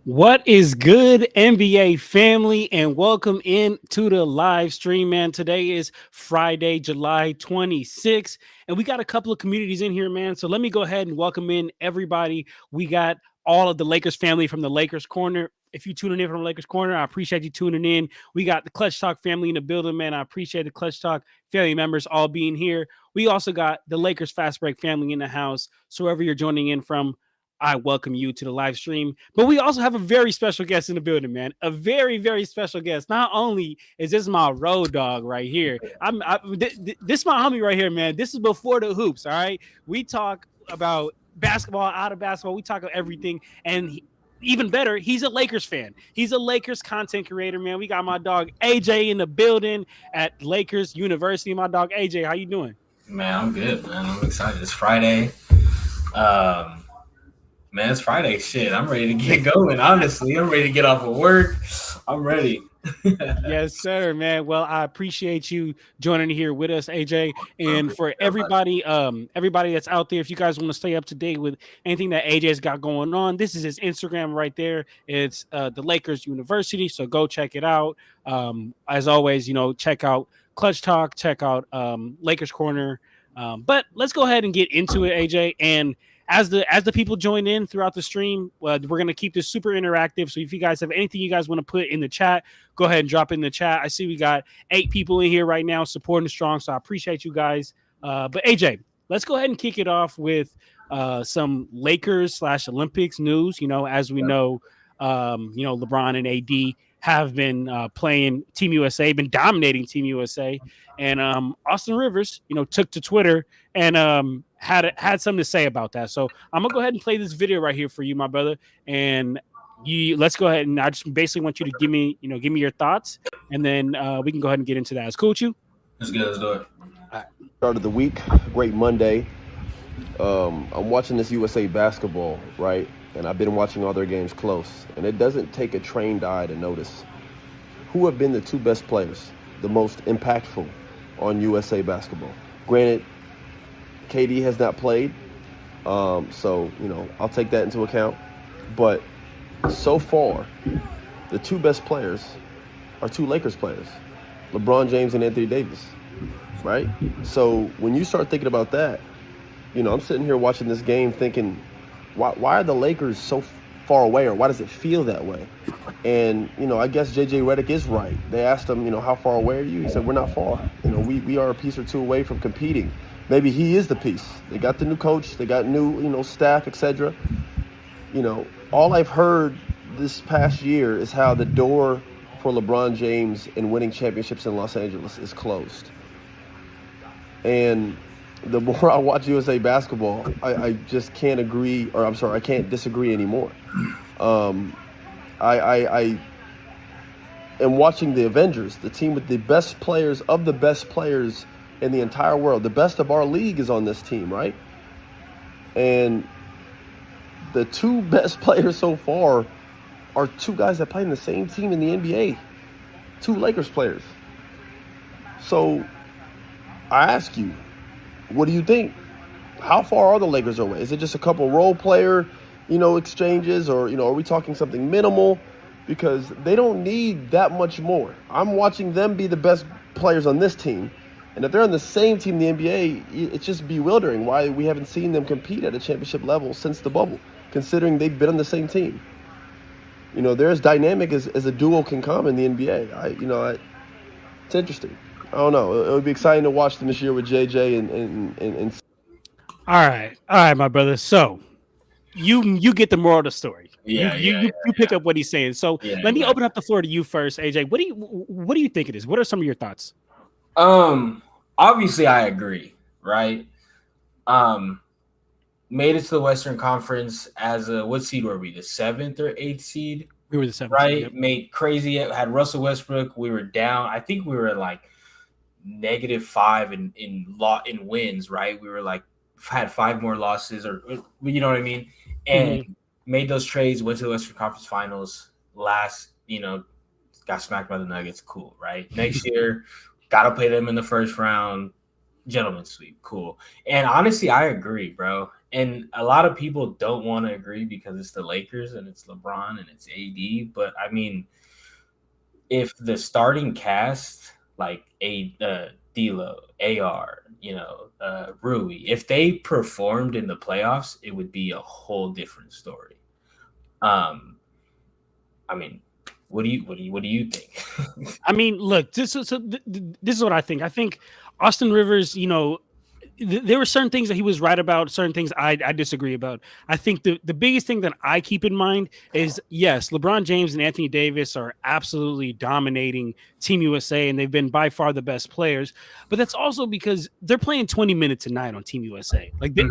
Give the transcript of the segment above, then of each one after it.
What is good, NBA family, and welcome in to the live stream, man. Today is Friday, July 26th, and we got a couple of communities in here, man. So let me go ahead and welcome in everybody. We got all of the Lakers family from the Lakers Corner. If you tuning in from the Lakers Corner, I appreciate you tuning in. We got the Clutch Talk family in the building, man. I appreciate the Clutch Talk family members all being here. We also got the Lakers Fast Break family in the house. So wherever you're joining in from, I welcome you to the live stream. But we also have a very special guest in the building, man. A very, very special guest. Not only is this my road dog right here, this is my homie right here, man. This is before the hoops, all right? We talk about basketball, out of basketball. We talk about everything. And even better, he's a Lakers fan. He's a Lakers content creator, man. We got my dog AJ in the building at Lakers University. My dog AJ, how you doing? Man, I'm good, man. I'm excited. It's Friday. Um, Man, it's Friday. Shit, I'm ready to get going. Honestly, I'm ready to get off of work. I'm ready. Yes, sir, man. Well, I appreciate you joining here with us, AJ. And for everybody that's out there, if you guys want to stay up to date with anything that AJ's got going on, this is his Instagram right there. It's the Lakers University, so go check it out. As always, check out Clutch Talk, check out Lakers Corner. But let's go ahead and get into it, AJ. And as the people join in throughout the stream, we're going to keep this super interactive. So if you guys have anything you guys want to put in the chat, go ahead and drop in the chat. I see we got 8 people in here right now supporting strong, so I appreciate you guys. But AJ, let's go ahead and kick it off with some Lakers/Olympics news. As we know, LeBron and AD have been playing Team USA, been dominating Team USA, and Austin Rivers, took to Twitter and had something to say about that. So I'm gonna go ahead and play this video right here for you, my brother, and let's go ahead and I just basically want you to give me your thoughts, and then we can go ahead and get into that. It's cool with you? Let's go. Let's do it. Start of the week, great Monday. I'm watching this USA basketball, right? And I've been watching all their games close. And it doesn't take a trained eye to notice who have been the 2 best players, the most impactful on USA basketball. Granted, KD has not played, so, I'll take that into account. But so far, the 2 best players are 2 Lakers players, LeBron James and Anthony Davis, right? So when you start thinking about that, I'm sitting here watching this game thinking, why are the Lakers so far away, or why does it feel that way? And, I guess JJ Redick is right. They asked him, how far away are you? He said, we're not far. We are a piece or 2 away from competing. Maybe he is the piece. They got the new coach. They got new, staff, etc. All I've heard this past year is how the door for LeBron James in winning championships in Los Angeles is closed. And the more I watch USA basketball, I just can't agree, or I'm sorry, I can't disagree anymore. I am watching the Avengers, the team with the best players of the best players in the entire world. The best of our league is on this team, right? And the 2 best players so far are 2 guys that play in the same team in the NBA, 2 Lakers players. So I ask you, what do you think? How far are the Lakers away? Is it just a couple role player, exchanges, or, are we talking something minimal? Because they don't need that much more. I'm watching them be the best players on this team. And if they're on the same team in the NBA, it's just bewildering why we haven't seen them compete at a championship level since the bubble, considering they've been on the same team. They're as dynamic as a duo can come in the NBA. It's interesting. I don't know. It would be exciting to watch them this year with JJ and All right, my brother. So you get the moral of the story. You pick up what he's saying. So let me open up the floor to you first, AJ. What do you think it is? What are some of your thoughts? Obviously I agree, right? Made it to the Western Conference as what seed were we? The 7th or 8th seed? We were the 7th. Right? Yep. Made crazy. Had Russell Westbrook. We were down. I think we were like -5 in wins, right? We were like had 5 more losses, or you know what I mean? And made those trades, went to the Western Conference Finals last, got smacked by the Nuggets. Cool, right? Next year, got to play them in the first round. Gentleman's sweep. Cool. And honestly, I agree, bro. And a lot of people don't want to agree because it's the Lakers and it's LeBron and it's AD. But I mean, if the starting cast like D'Lo, AR, Rui, if they performed in the playoffs, it would be a whole different story. I mean, what do you think? I mean, look, this is what I think. I think Austin Rivers, there were certain things that he was right about, certain things I disagree about. I think the biggest thing that I keep in mind is, yes, LeBron James and Anthony Davis are absolutely dominating Team USA, and they've been by far the best players. But that's also because they're playing 20 minutes a night on Team USA. Like they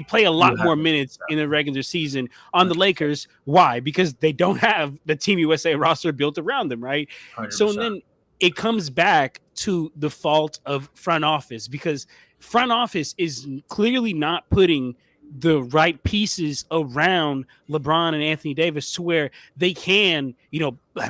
play a lot more minutes in the regular season on the Lakers. Why? Because they don't have the Team USA roster built around them, right? 100%. So then it comes back to the fault of front office, because front office is clearly not putting the right pieces around LeBron and Anthony Davis to where they can,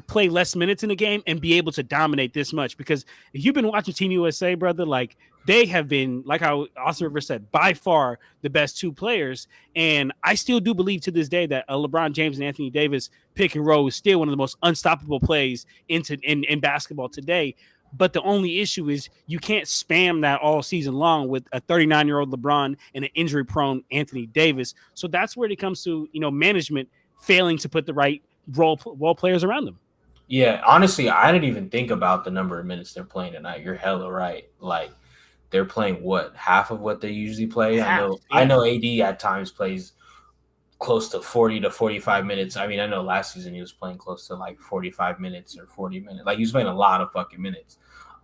play less minutes in the game and be able to dominate this much. Because if you've been watching Team USA, brother, like they have been, like how Austin Rivers said, by far the best two players. And I still do believe to this day that LeBron James and Anthony Davis pick and roll is still one of the most unstoppable plays in basketball today. But the only issue is you can't spam that all season long with a 39-year-old LeBron and an injury-prone Anthony Davis. So that's where it comes to, management failing to put the right role players around them. Yeah, honestly, I didn't even think about the number of minutes they're playing tonight. You're hella right. Like, they're playing half of what they usually play. I know AD at times plays close to 40 to 45 minutes. I mean, I know last season he was playing close to like 45 minutes or 40 minutes. Like, he was playing a lot of fucking minutes.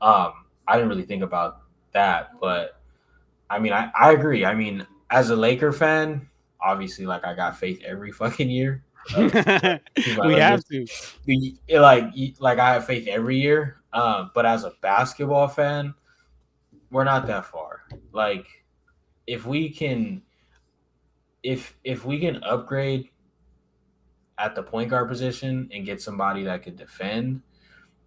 I didn't really think about that, but I mean, I agree. I mean, as a Laker fan, obviously, like, I got faith every fucking year. We have to. Like I have faith every year. But as a basketball fan, we're not that far. Like, if we can upgrade at the point guard position and get somebody that could defend,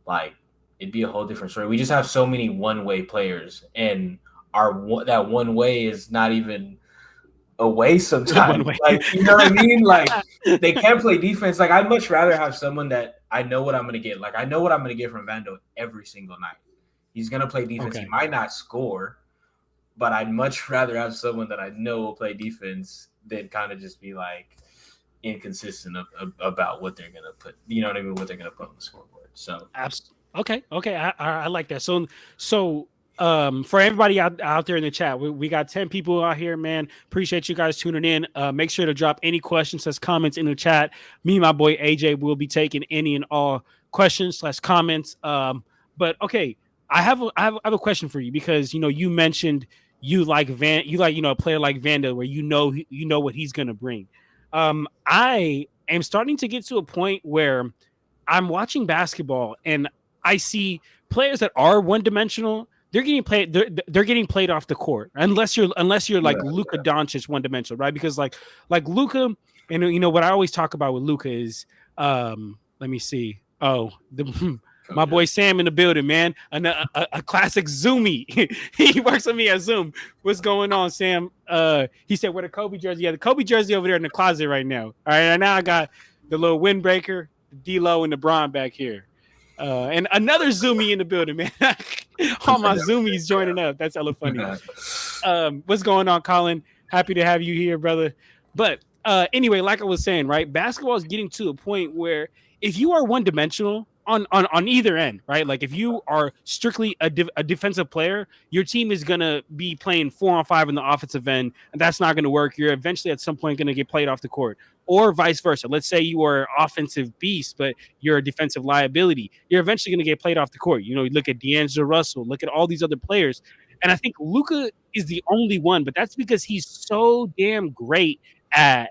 like, it'd be a whole different story. We just have so many one-way players, and that one way is not even a way sometimes. Like, you know what I mean? Like, they can't play defense. Like, I'd much rather have someone that I know what I'm going to get. Like, I know what I'm going to get from Vando every single night. He's going to play defense. Okay. He might not score, but I'd much rather have someone that I know will play defense than kind of just be like inconsistent about what they're going to put. You know what I mean? What they're going to put on the scoreboard. So, okay. I like that. So for everybody out there in the chat, we got 10 people out here, man. Appreciate you guys tuning in. Make sure to drop any questions as comments in the chat. Me and my boy AJ will be taking any and all questions / comments. But okay, I have a question for you, because you mentioned you like a player like Vando, where you know what he's gonna bring. I am starting to get to a point where I'm watching basketball and I see players that are one-dimensional. They're getting played. They're getting played off the court, unless you're like Luka Doncic one-dimensional, right? Because like Luka, and what I always talk about with Luka is, let me see. Oh, my boy Sam in the building, man. A classic Zoomie. He works with me at Zoom. What's going on, Sam? He said, "Where the Kobe jersey?" Yeah, the Kobe jersey over there in the closet right now. All right, and now I got the little windbreaker, D'Lo, and the Bron back here. And another Zoomie in the building, man. All my Zoomies joining up. That's hella funny. What's going on, Colin? Happy to have you here, brother. But anyway, like I was saying, right, basketball is getting to a point where if you are one-dimensional on either end, right, like if you are strictly a defensive player, your team is going to be playing 4-on-5 in the offensive end, and that's not going to work. You're eventually at some point going to get played off the court. Or vice versa. Let's say you are an offensive beast, but you're a defensive liability. You're eventually going to get played off the court. Look at D'Angelo Russell. Look at all these other players. And I think Luka is the only one, but that's because he's so damn great at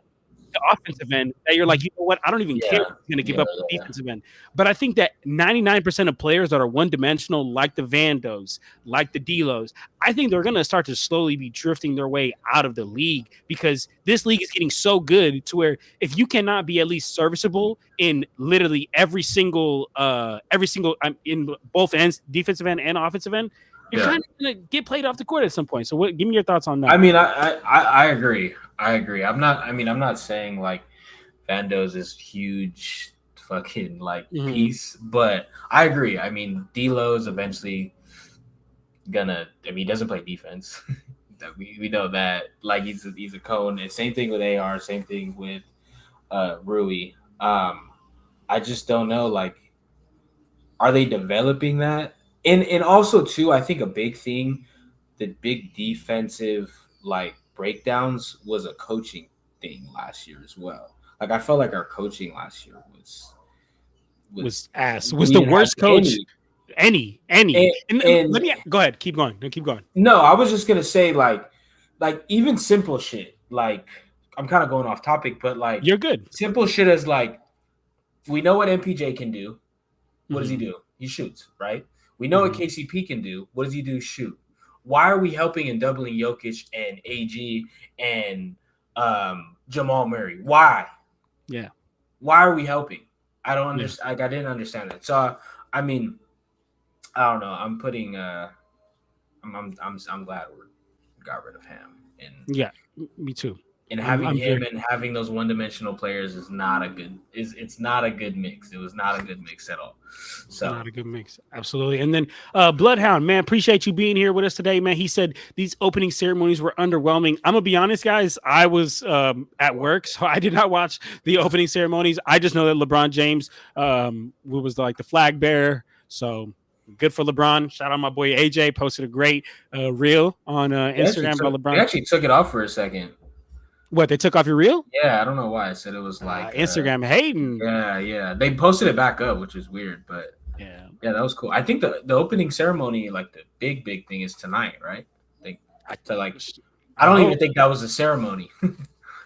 the offensive end that you're like, you know what? I don't even care if he's going to give up the defensive end. But I think that 99% of players that are one-dimensional, like the Vandos, like the D'Los, I think they're going to start to slowly be drifting their way out of the league, because this league is getting so good to where if you cannot be at least serviceable in literally every single in both ends, defensive end and offensive end, you're kind of gonna get played off the court at some point. So give me your thoughts on that. I mean, I agree. I'm not saying like Vando's is huge fucking like piece, but I agree. I mean, D'Lo's eventually gonna. I mean, he doesn't play defense. we know that. Like he's a cone. And same thing with AR. Same thing with Rui. I just don't know. Like, are they developing that? And also too, I think a big thing, the big defensive like breakdowns was a coaching thing last year as well. Like I felt like our coaching last year was ass. Was the worst coach. Any. And let me go ahead. Keep going. No, I was just gonna say like even simple shit. Like I'm kind of going off topic, but like you're good. Simple shit is like we know what MPJ can do. What does he do? He shoots, right? We know what KCP can do. What does he do? Shoot. Why are we helping and doubling Jokic and AG and Jamal Murray? Why? Yeah. Why are we helping? I don't understand. Like I didn't understand that. So I mean, I don't know. I'm putting. I'm glad we got rid of him. And yeah, me too. And having him and having those one-dimensional players is not a good. It's not a good mix. It was not a good mix at all. So not a good mix, absolutely. And then Bloodhound, man, appreciate you being here with us today, man. He said these opening ceremonies were underwhelming. I'm gonna be honest, guys. I was at work, so I did not watch the opening ceremonies. I just know that LeBron James was like the flag bearer. So good for LeBron. Shout out my boy AJ. Posted a great reel on Instagram by LeBron. They actually took it off for a second. What, they took off your reel? Yeah, I don't know why. I said it was like Instagram hating. Yeah. They posted it back up, which is weird, but yeah, that was cool. I think the opening ceremony, like the big thing, is tonight, right? I don't even think that was a ceremony.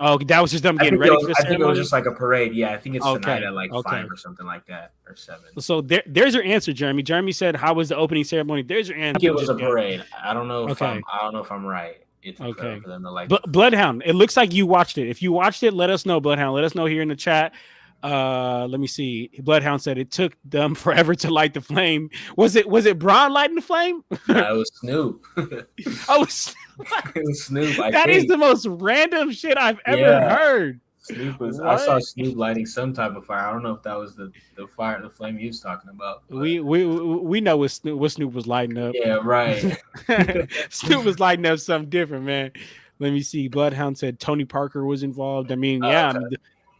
Oh, that was just them getting ready for the ceremony? I think it was just like a parade. Yeah, I think it's tonight at like 5 or something like that, or 7. So there's your answer, Jeremy. Jeremy said, "How was the opening ceremony?" There's your answer. I think it was a parade. I don't know if I'm right. Okay. For them to like Bloodhound, it looks like you watched it. If you watched it, let us know, Bloodhound. Let us know here in the chat. Let me see. Bloodhound said it took them forever to light the flame. Was it Bron lighting the flame? It was Snoop. Oh, it was Snoop. That is the most random shit I've ever heard. Snoop was. What? I saw Snoop lighting some type of fire. I don't know if that was the fire, the flame he was talking about. But. We know what Snoop was lighting up. Yeah, right. Snoop was lighting up something different, man. Let me see. Bloodhound said Tony Parker was involved. I mean,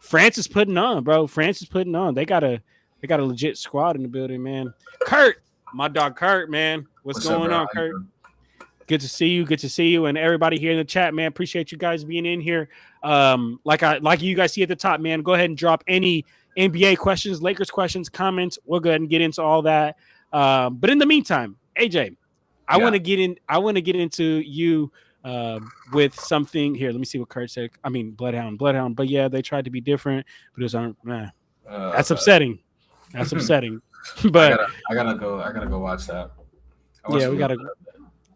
France is putting on, bro. France is putting on. They got a legit squad in the building, man. Kurt, my dog Kurt, man. What's going on, Kurt? Good to see you, and everybody here in the chat, man. Appreciate you guys being in here. Like you guys see at the top, man. Go ahead and drop any NBA questions, Lakers questions, comments. We'll go ahead and get into all that. But in the meantime, AJ, I want to get into you with something here. Let me see what Kurt said. I mean, Bloodhound. But yeah, they tried to be different, but it was that's upsetting. That's upsetting. But I gotta go watch that.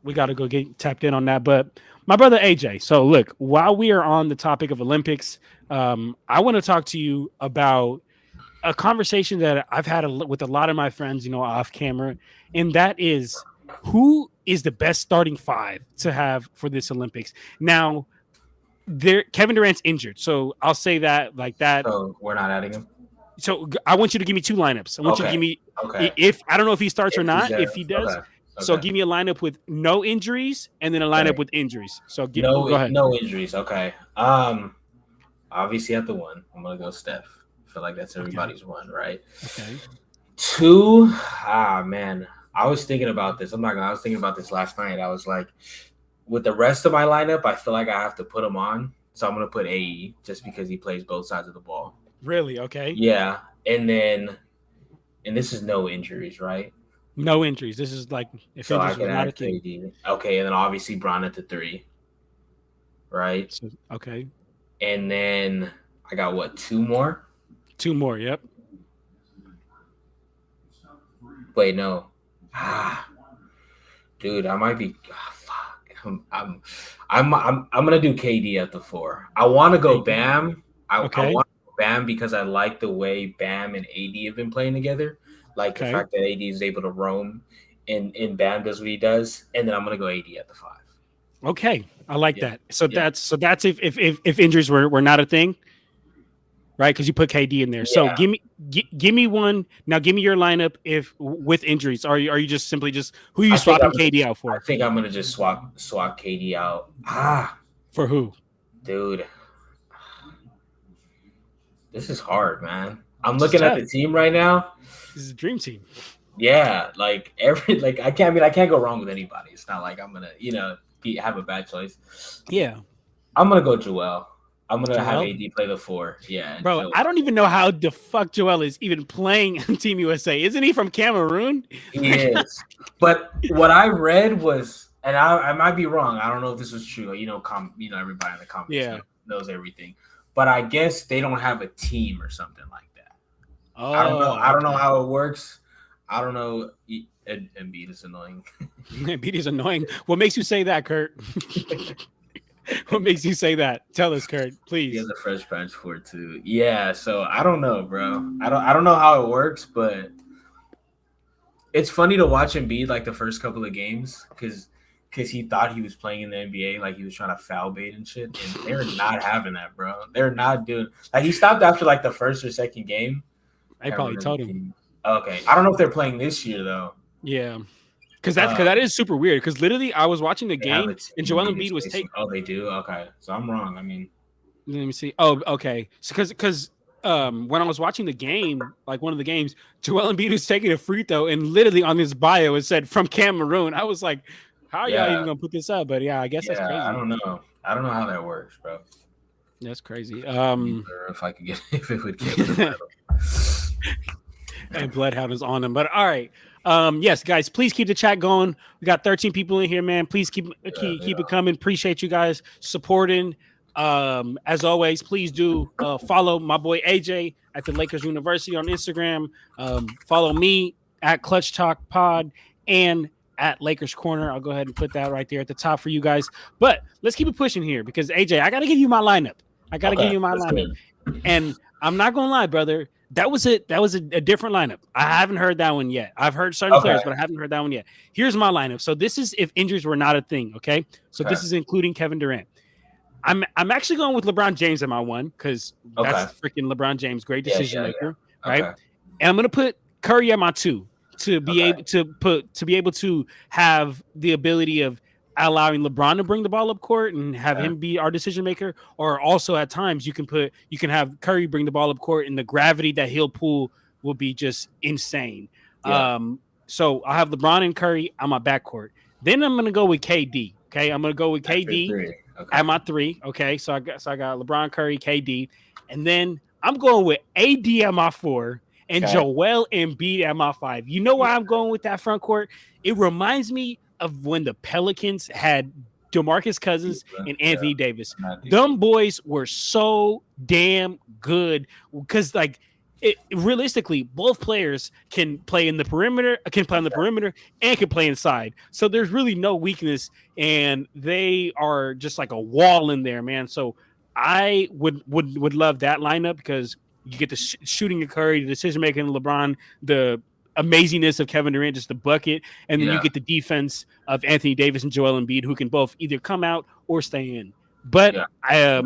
We gotta go get tapped in on that. But my brother AJ. So look, while we are on the topic of Olympics, I want to talk to you about a conversation that I've had with a lot of my friends, off camera, and that is who is the best starting 5 to have for this Olympics. Now, Kevin Durant's injured, so I'll say that like that. So we're not adding him. So I want you to give me 2 lineups. I want you to give me if I don't know if he starts or not. If he does. Okay. So give me a lineup with no injuries and then a lineup with injuries. So go ahead. No injuries. Okay. Obviously at the 1, I'm gonna go Steph. I feel like that's everybody's 1, right? Okay. 2, man. I was thinking about this. I was thinking about this last night. I was like, with the rest of my lineup, I feel like I have to put him on. So I'm gonna put AE just because he plays both sides of the ball. Really? Okay. Yeah. And this is no injuries, right? No injuries. This is like if so I can add KD. Okay, and then obviously Bron at the 3, right? So, okay. And then I got 2 more? 2 more. Yep. Wait, no. Dude, I might be. Fuck. I'm gonna do KD at the 4. I want to go Bam. I want to go Bam because I like the way Bam and AD have been playing together. Like the fact that AD is able to roam and Bam does what he does, and then I'm gonna go AD at the 5. Okay, I like that. So that's if injuries were not a thing, right? Because you put KD in there. So give me one now. Give me your lineup if with injuries. Are you just simply just who are you swapping KD out for? I think I'm gonna just swap KD out. For who, dude? This is hard, man. I'm looking at the team right now. This is a dream team. Yeah, like I can't go wrong with anybody. It's not like I'm gonna have a bad choice. Yeah, I'm gonna go Joel. I'm gonna have AD play the 4. Yeah, bro. Joel. I don't even know how the fuck Joel is even playing Team USA. Isn't he from Cameroon? He is. But what I read was, and I might be wrong. I don't know if this was true. Everybody in the comments knows everything. But I guess they don't have a team or something like that. Oh, I don't know how it works. I don't know. Embiid is annoying. Embiid is annoying. What makes you say that, Kurt? What makes you say that? Tell us, Kurt, please. He has a fresh patch for it too. Yeah, so I don't know, bro. I don't know how it works, but it's funny to watch Embiid like the first couple of games because he thought he was playing in the NBA, like he was trying to foul bait and shit, and they're not having that, bro. They're not doing like he stopped after like the first or second game. I probably told him. Okay, I don't know if they're playing this year though. Yeah. Because that is super weird. Because literally, I was watching the game and Joel Embiid was taking. Oh, they do. Okay, so I'm wrong. I mean, let me see. Oh, okay. So because when I was watching the game, like one of the games, Joel Embiid was taking a free throw, and literally on his bio it said from Cameroon. I was like, how are y'all even gonna put this up? But yeah, I guess that's crazy. I don't know how that works, bro. That's crazy. If I could get if it would get. And Bloodhound is on them. But all right. Yes, guys, please keep the chat going. We got 13 people in here, man. Please keep it coming. Appreciate you guys supporting. As always, please do follow my boy AJ at the Lakers University on Instagram. Follow me at Clutch Talk Pod and at Lakers Corner. I'll go ahead and put that right there at the top for you guys. But let's keep it pushing here because AJ, I gotta give you my lineup. And I'm not gonna lie, brother. That was a different lineup. I haven't heard that one yet. I've heard certain players, but I haven't heard that one yet. Here's my lineup. So this is if injuries were not a thing, okay? So this is including Kevin Durant. I'm actually going with LeBron James at my one because that's freaking LeBron James, great decision maker, right? And I'm gonna put Curry at my 2 to be able to have the ability of allowing LeBron to bring the ball up court and have him be our decision maker, or also at times you can have Curry bring the ball up court and the gravity that he'll pull will be just insane. So I have LeBron and Curry on my backcourt. Then I'm gonna go with KD. Okay, I'm gonna go with KD at my 3. Okay, so I got LeBron, Curry, KD, and then I'm going with AD at my 4 and Joel Embiid at my 5. You know why I'm going with that front court? It reminds me of when the Pelicans had DeMarcus Cousins and Anthony Davis. Them boys were so damn good because realistically, both players can play on the perimeter and can play inside. So there's really no weakness, and they are just like a wall in there, man. So I would love that lineup because you get the shooting of Curry, the decision making of LeBron, the amazingness of Kevin Durant, just the bucket, and then you get the defense of Anthony Davis and Joel Embiid, who can both either come out or stay in. But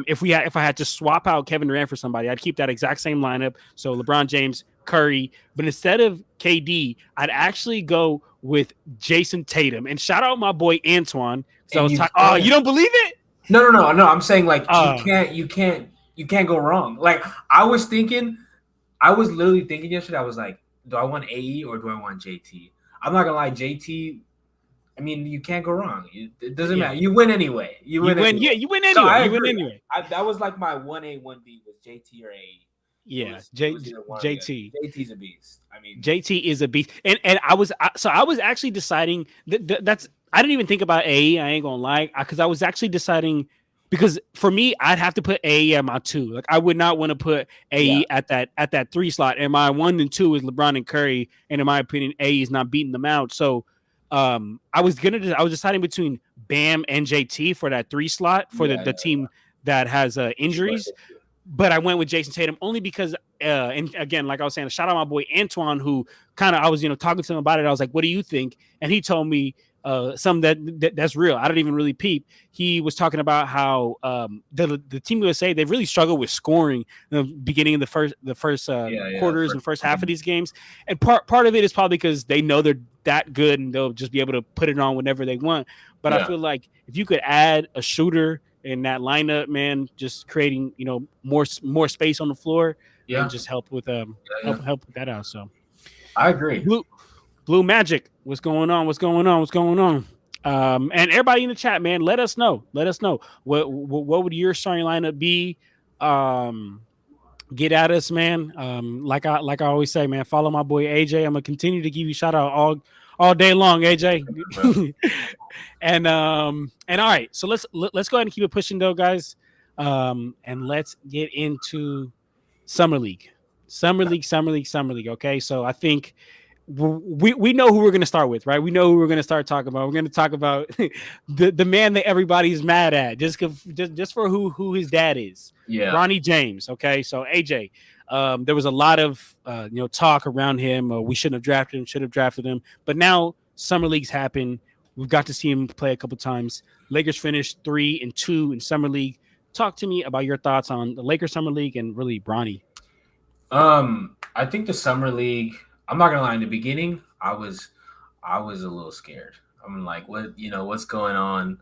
if I had to swap out Kevin Durant for somebody, I'd keep that exact same lineup. So LeBron James, Curry, but instead of KD, I'd actually go with Jason Tatum. And shout out my boy Antoine. So I was you don't believe it? No. I'm saying you can't go wrong. Like I was literally thinking yesterday. I was like, do I want AE or do I want JT? I'm not gonna lie, JT. I mean, you can't go wrong. It doesn't matter. You win anyway. You win anyway. Yeah, you win anyway. That was like my 1A, 1B was JT or AE. Yeah, JT. JT's a beast. I mean, JT is a beast. And I was actually deciding that's I didn't even think about AE. I ain't gonna lie, because I was actually deciding. Because for me, I'd have to put AE at my 2. Like I would not want to put AE at that 3 slot. And my 1 and 2 is LeBron and Curry. And in my opinion, AE is not beating them out. So I was deciding between Bam and JT for that 3 slot for the team that has injuries. But I went with Jason Tatum only because and again, like I was saying, shout out my boy Antoine, who kind of I was talking to him about it. I was like, "What do you think?" And he told me something that's real. I don't even really peep. He was talking about how the Team USA, they've really struggled with scoring in the beginning of the first quarters and first half of these games, and part of it is probably because they know they're that good and they'll just be able to put it on whenever they want. But I feel like if you could add a shooter in that lineup, man, just creating more space on the floor, and just help with help with that out. So I agree. Blue Magic, what's going on? And everybody in the chat, man, let us know. What would your starting lineup be? Get at us, man. Like I always say, man, follow my boy AJ. I'm gonna continue to give you shout out all day long, AJ. and all right, so let's go ahead and keep it pushing though, guys. And let's get into Summer League. Okay, so I think we know who we're going to start with, right? We know who we're going to start talking about. We're going to talk about the man that everybody's mad at just for who his dad is. Yeah, Bronny James. Okay, so AJ, there was a lot of talk around him. We shouldn't have drafted him, but now Summer League's happened. We've got to see him play a couple times. Lakers finished 3-2 in Summer League. Talk to me about your thoughts on the Lakers Summer League and really Bronny. I think the Summer League, I'm not gonna lie, in the beginning, I was a little scared. I'm like, what's going on?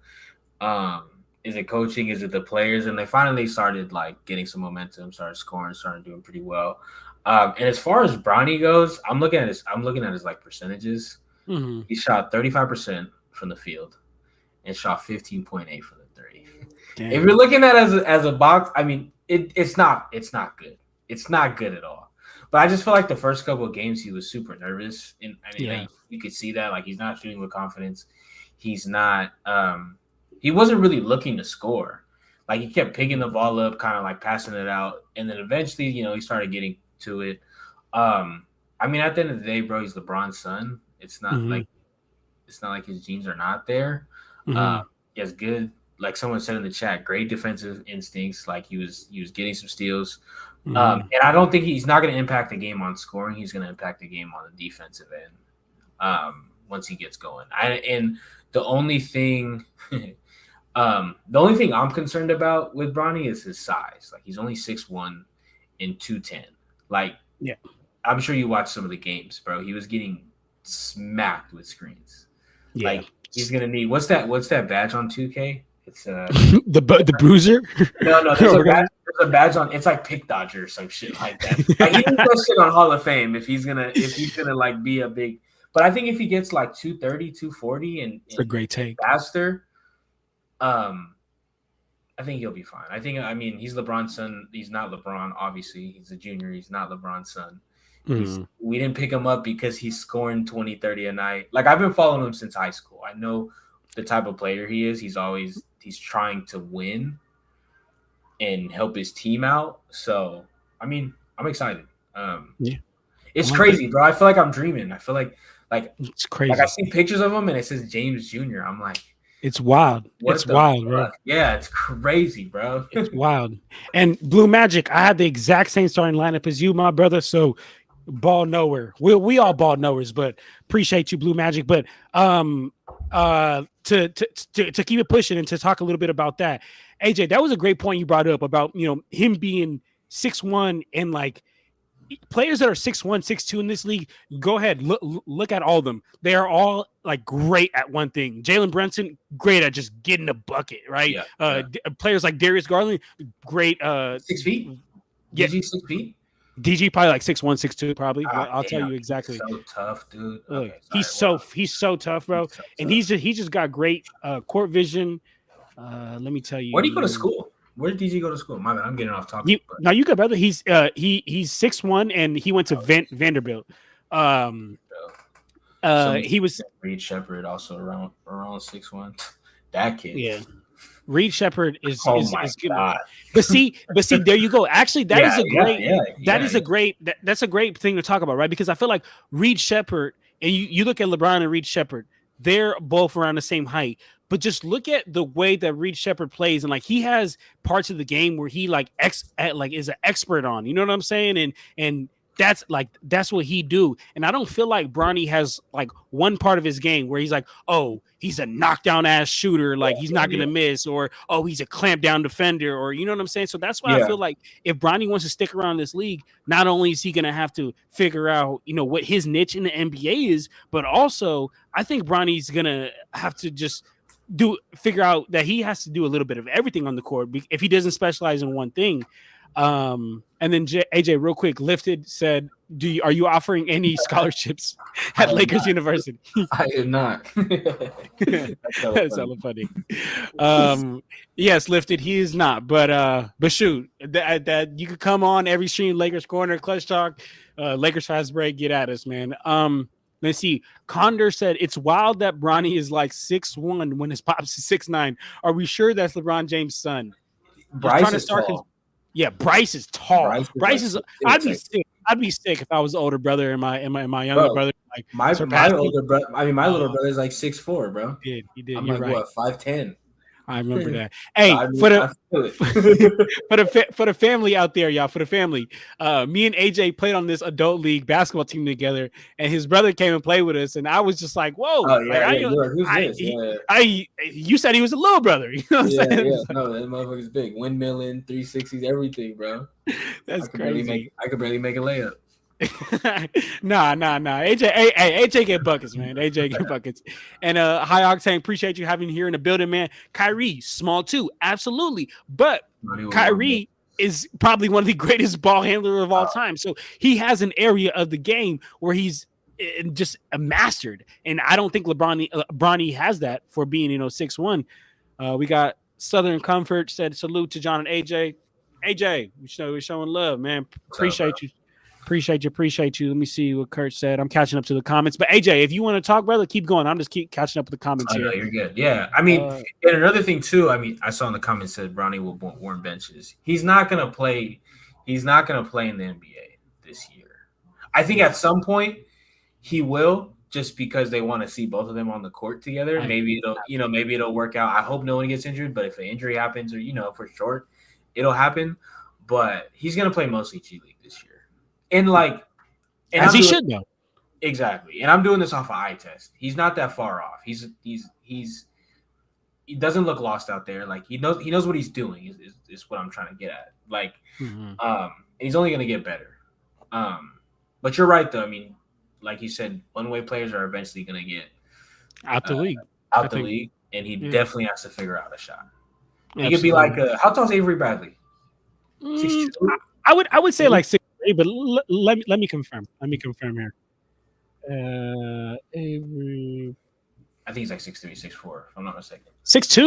Is it coaching? Is it the players? And they finally started like getting some momentum, started scoring, started doing pretty well. And as far as Bronny goes, I'm looking at his like percentages. Mm-hmm. He shot 35% from the field and shot 15.8 from the three. Damn. If you're looking at it as a box, I mean, it's not good. It's not good at all. But I just feel like the first couple of games he was super nervous, and you could see that, like, he's not shooting with confidence. He's not. He wasn't really looking to score. Like, he kept picking the ball up, kind of like passing it out, and then eventually, he started getting to it. I mean, at the end of the day, bro, he's LeBron's son. It's not like his genes are not there. Mm-hmm. He has good, like someone said in the chat, great defensive instincts. Like he was getting some steals. Mm-hmm. And I don't think he's not going to impact the game on scoring. He's going to impact the game on the defensive end once he gets going. And the only thing I'm concerned about with Bronny is his size. Like, he's only 6'1" and 210. Like, yeah, I'm sure you watched some of the games, bro. He was getting smacked with screens. Yeah. Like, he's gonna need what's that badge on 2K? It's the bruiser. No, there's a badge on. It's like pick dodger or some shit like that. Like, he needs that shit on Hall of Fame if he's gonna like be a big. But I think if he gets like 230, 240 and it's a great take faster, I think he'll be fine. I mean, he's LeBron's son. He's not LeBron, obviously. He's a junior. He's not LeBron's son. We didn't pick him up because he's scoring 20, 30 a night. Like, I've been following him since high school. I know the type of player he is. He's trying to win and help his team out. So, I mean, I'm excited. It's crazy, bro. I feel like I'm dreaming. I feel like it's crazy. Like, I see pictures of him and it says James Jr. I'm like, it's wild. It's wild, bro. Yeah, it's crazy, bro. It's wild. And Blue Magic, I had the exact same starting lineup as you, my brother. So, ball nowhere. We all ball knowers, but appreciate you, Blue Magic. But to keep it pushing and to talk a little bit about that, AJ, that was a great point you brought up about him being 6'1" and like players that are 6'1", 6'2" in this league. Go ahead, look at all of them. They are all like great at one thing. Jalen Brunson, great at just getting a bucket, right? Players like Darius Garland, great. 6 feet. Yeah, DG 6 feet. DG probably like 6'1", 6'2", probably. I'll tell you exactly. So tough, dude. Okay, he's so tough, bro. And he's just got great court vision. Let me tell you. Where did he go to school? Where did DG go to school? My man, I'm getting off topic. No, you good, brother. He's 6'1" and he went to Vanderbilt. He was Reed Shepherd, also around 6'1". That kid. Yeah. Reed Shepherd is good. God. But see, there you go. Actually, that's a great thing to talk about, right? Because I feel like Reed Shepherd, and you look at LeBron and Reed Shepherd, they're both around the same height. but just look at the way that Reed Shepherd plays, and like he has parts of the game where he like is an expert on. You know what I'm saying? And that's what he do. And I don't feel like Bronny has like one part of his game where he's like, oh, he's a knockdown ass shooter, like he's not gonna miss, or oh, he's a clamp down defender, or you know what I'm saying. So that's why I feel like if Bronny wants to stick around this league, not only is he gonna have to figure out, you know, what his niche in the NBA is, but also I think Bronny's gonna have to just figure out that he has to do a little bit of everything on the court if he doesn't specialize in one thing. And then AJ, real quick, Lifted said, are you offering any scholarships at Lakers University? I am not. That's hella funny. Yes, Lifted, he is not, but shoot, that you could come on every stream, Lakers Corner, Clutch Talk, Lakers Fast Break, get at us, man. Let's see. Condor said it's wild that Bronny is like 6'1" when his pops is 6'9". Are we sure that's LeBron James' son? Bryce is tall. Yeah, Bryce is tall. Bryce is. I'd be sick. sick. I'd be sick if I was older brother and my younger brother. Like my older brother. I mean, my little brother is like 6'4", bro. He did. I'm You're like right. What, 5'10"? I remember that. Hey, for the family out there, y'all, for the family, me and AJ played on this adult league basketball team together, and his brother came and played with us, and I was just like, "Whoa!" Oh yeah, you said he was a little brother. You know what I'm saying? Yeah. No, that motherfucker's big. Windmilling, 360s, everything, bro. That's crazy. I could barely make a layup. Nah. AJ get buckets, man. AJ get buckets. And High Octane, appreciate you having here in the building, man. Kyrie, small too, absolutely. But Kyrie is probably one of the greatest ball handlers of all time. So he has an area of the game where he's just mastered. And I don't think Bronny has that for being, 6'1". We got Southern Comfort said salute to John and AJ. AJ, we're showing love, man. Appreciate you. Appreciate you. Let me see what Kurt said. I'm catching up to the comments. But AJ, if you want to talk, brother, keep going. I'm just keep catching up with the comments here. No, you're good. Yeah. I mean, and another thing too, I saw in the comments said Bronny will want warm benches. He's not gonna play in the NBA this year. I think at some point he will, just because they want to see both of them on the court together. Maybe it'll work out. I hope no one gets injured, but if an injury happens, or for short, it'll happen. But he's gonna play mostly G League this year. And as he should though. Exactly. And I'm doing this off of eye test. He's not that far off. He doesn't look lost out there. Like he knows what he's doing is what I'm trying to get at. Like, and he's only gonna get better. But you're right though. I mean, like you said, one-way players are eventually gonna get out the league. And he definitely has to figure out a shot. He could be like how tall is Avery Bradley? 6'2"? I would say like 6'3", but let me confirm. Let me confirm here. Avery, I think he's like 6'3", 6'4", if I'm not mistaken. 6'2".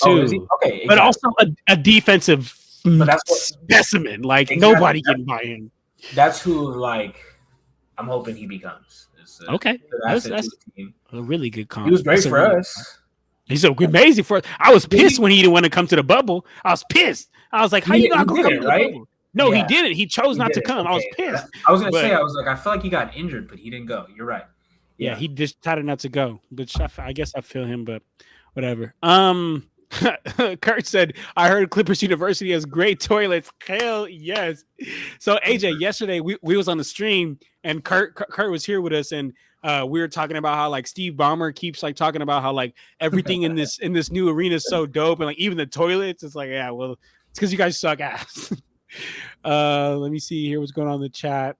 Oh, is he? Okay, exactly. But also a defensive specimen. Like nobody can buy him. That's who I'm hoping he becomes. Okay, that's a really good comment. He was great for us. He's so amazing for us. I was pissed when he didn't want to come to the bubble. I was pissed. I was like, how you not going to come to the bubble? No, he didn't. He chose not to come. Okay. I was pissed. I was going to say, I feel like he got injured, but he didn't go. You're right. Yeah, he just decided not to go. Which I guess I feel him, but whatever. Kurt said, I heard Clippers University has great toilets. Hell yes. So AJ, yesterday we was on the stream and Kurt was here with us, and we were talking about how like Steve Ballmer keeps like talking about how like everything in this new arena is so dope, and like even the toilets. It's like, yeah, well, it's because you guys suck ass. Let me see here what's going on in the chat.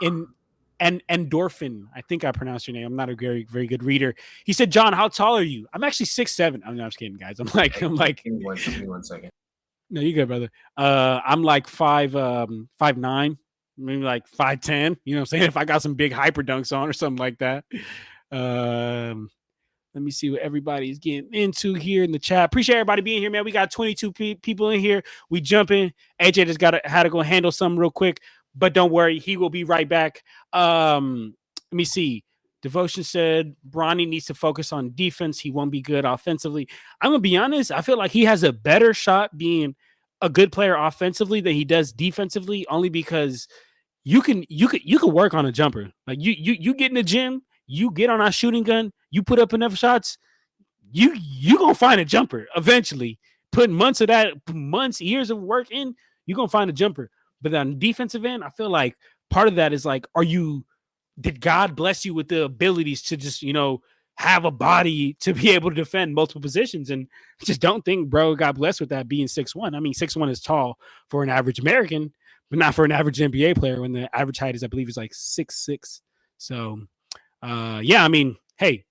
And Endorphin, I think I pronounced your name. I'm not a very, very good reader. He said, John, how tall are you? I'm actually 6'7". I'm just kidding, guys. I'm like. Give me 1 second. No, you good, brother. I'm like 5'9", maybe like 5'10". You know what I'm saying? If I got some big hyper dunks on or something like that. Let me see what everybody's getting into here in the chat. Appreciate everybody being here, man. We got 22 people in here. We jump in. AJ just had to go handle something real quick. But don't worry, he will be right back. Let me see. Devotion said Bronny needs to focus on defense. He won't be good offensively. I'm gonna be honest. I feel like he has a better shot being a good player offensively than he does defensively, only because you can work on a jumper. Like you get in the gym, you get on our shooting gun, you put up enough shots, you gonna find a jumper eventually. Putting years of work in, you're gonna find a jumper. But on the defensive end, I feel like part of that is like, did God bless you with the abilities to just, have a body to be able to defend multiple positions? And I just don't think bro got blessed with that being 6'1". I mean, 6'1" is tall for an average American, but not for an average NBA player when the average height is, I believe, is like 6'6". So yeah, I mean, hey,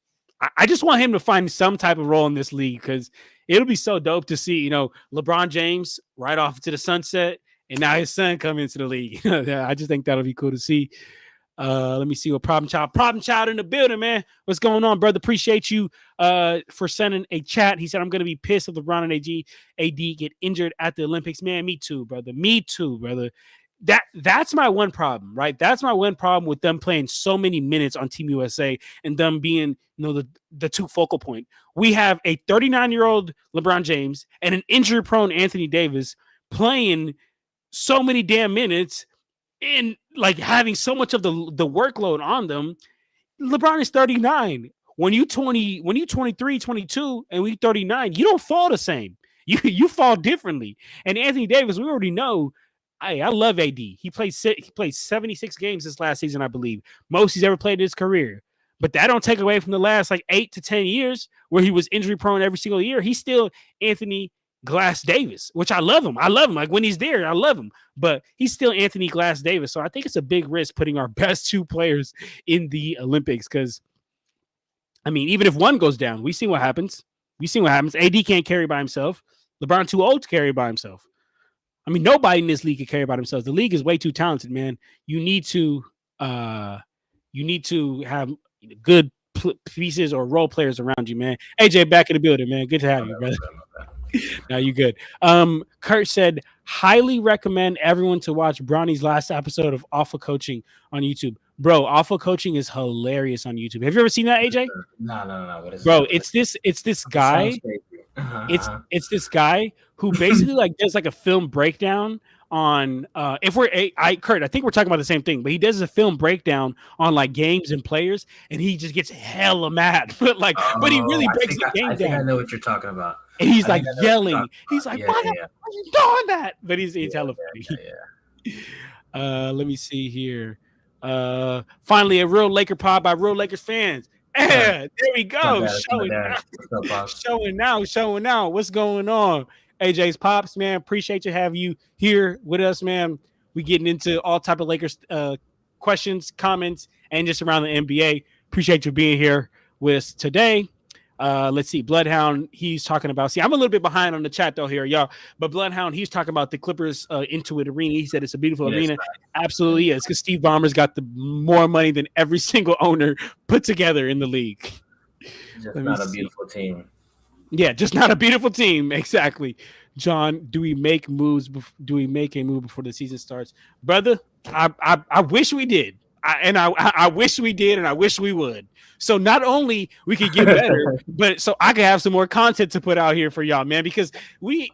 I just want him to find some type of role in this league, because it'll be so dope to see, LeBron James right off to the sunset, and now his son come into the league. Yeah, I just think that'll be cool to see. Let me see what Problem Child in the building, man. What's going on, brother? Appreciate you for sending a chat. He said, I'm going to be pissed if LeBron and AD get injured at the Olympics. Man, me too, brother. Me too, brother. That's my one problem, right? That's my one problem with them playing so many minutes on Team USA and them being, the two focal point. We have a 39-year-old LeBron James and an injury-prone Anthony Davis playing so many damn minutes and like having so much of the workload on them. LeBron is 39. When you 23, 22, and we 39, you don't fall the same. You fall differently. And Anthony Davis, we already know. I love AD. He played 76 games this last season, I believe. Most he's ever played in his career. But that don't take away from the last like 8 to 10 years where he was injury prone every single year. He's still Anthony Glass Davis, which I love him. I love him. Like when he's there, I love him. But he's still Anthony Glass Davis. So I think it's a big risk putting our best two players in the Olympics, because, I mean, even if one goes down, we see what happens. AD can't carry by himself. LeBron too old to carry by himself. I mean, nobody in this league can carry by themselves. The league is way too talented, man. You need to have good pieces or role players around you, man. AJ, back in the building, man. Good to have you, brother. No, you good. Kurt said, highly recommend everyone to watch Bronny's last episode of Alpha Coaching on YouTube. Bro, Alpha Coaching is hilarious on YouTube. Have you ever seen that, AJ? No. What is bro, that? It's this guy. It's this guy who basically like does like a film breakdown on Kurt, I think we're talking about the same thing, but he does a film breakdown on like games and players, and he just gets hella mad. But he really breaks the game down. I think I know what you're talking about. And he's like yelling. He's like, why are you doing that? But he's hella funny. Yeah. Let me see here. Finally, a real Laker pod by real Lakers fans. Yeah, there we go. Showing now. What's going on? AJ's Pops, man. Appreciate to have you here with us, man. We getting into all type of Lakers questions, comments, and just around the NBA. Appreciate you being here with us today. Let's see. Bloodhound, he's talking about. See, I'm a little bit behind on the chat though here, y'all. But Bloodhound, he's talking about the Clippers Intuit Arena. He said it's a beautiful arena. Right. Absolutely is, because Steve Ballmer's got the more money than every single owner put together in the league. Just not a beautiful team. Yeah, just not a beautiful team. Exactly. John, do we make a move before the season starts, brother? I wish we did. I wish we did, and I wish we would. So not only we could get better, but so I could have some more content to put out here for y'all, man. Because we,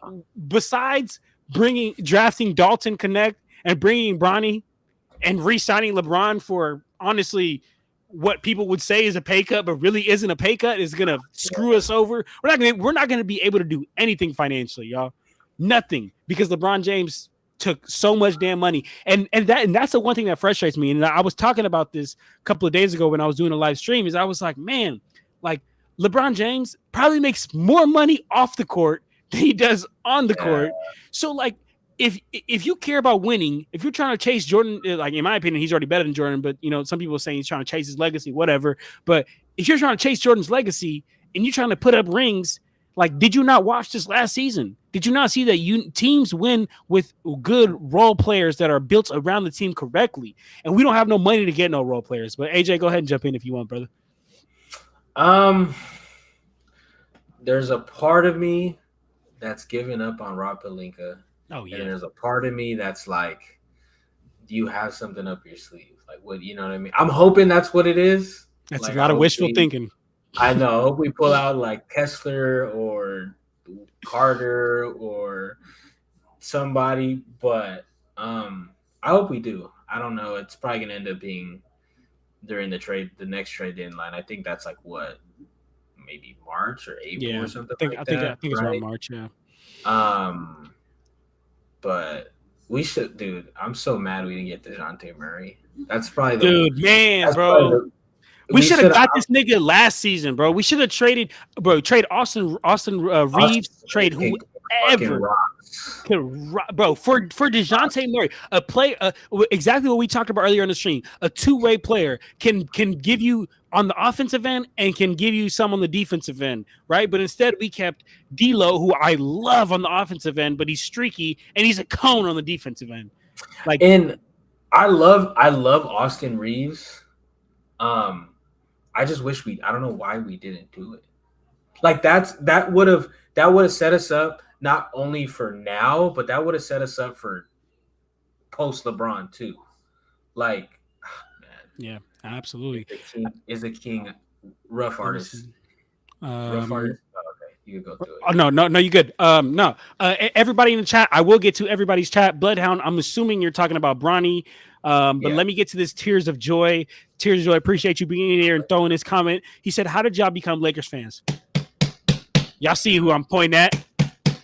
besides drafting Dalton Connect and bringing Bronny and re-signing LeBron for honestly what people would say is a pay cut, but really isn't a pay cut, is gonna screw us over. We're not gonna be able to do anything financially, y'all. Nothing, because LeBron James took so much damn money, and that's the one thing that frustrates me. And I was talking about this a couple of days ago when I was doing a live stream. Is I was like, man, like LeBron James probably makes more money off the court than he does on the court. So like, if you care about winning, if you're trying to chase Jordan, like in my opinion, he's already better than Jordan, but some people are saying he's trying to chase his legacy, whatever. But if you're trying to chase Jordan's legacy and you're trying to put up rings, like, did you not watch this last season? Did you not see that teams win with good role players that are built around the team correctly? And we don't have no money to get no role players. But AJ, go ahead and jump in if you want, brother. There's a part of me that's giving up on Rob Pelinka. Oh yeah. And there's a part of me that's like, do you have something up your sleeve? Like, what, you know what I mean? I'm hoping that's what it is. That's like, a lot of wishful thinking. I know. I hope we pull out like Kessler or Carter or somebody, but I hope we do. I don't know. It's probably gonna end up being during the next trade deadline. I think that's like what, maybe March or April Yeah, or something I like think that. it's Right? around March. Yeah. But we should, dude. I'm so mad we didn't get DeJounte Murray. That's probably Dude, man, that's bro. probably We should have got I'm- this nigga last season, bro. We should have traded, bro. Trade Austin Reeves. Trade fucking whoever. rocks. Bro, for DeJounte Murray, a play, exactly what we talked about earlier on the stream. A two-way player can give you on the offensive end and can give you some on the defensive end, right? But instead, we kept D'Lo, who I love on the offensive end, but he's streaky and he's a cone on the defensive end. Like, and I love Austin Reeves. I just wish I don't know why we didn't do it. Like that would have set us up not only for now, but that would have set us up for post LeBron too. Like, man, yeah, absolutely. Is a king, rough artist. Rough artist. Oh, okay, you can go through it. Oh no, you good. No, everybody in the chat. I will get to everybody's chat. Bloodhound. I'm assuming you're talking about Bronny. But let me get to this Tears of Joy. Tears of Joy. Appreciate you being here and throwing this comment. He said, "How did y'all become Lakers fans?" Y'all see who I'm pointing at?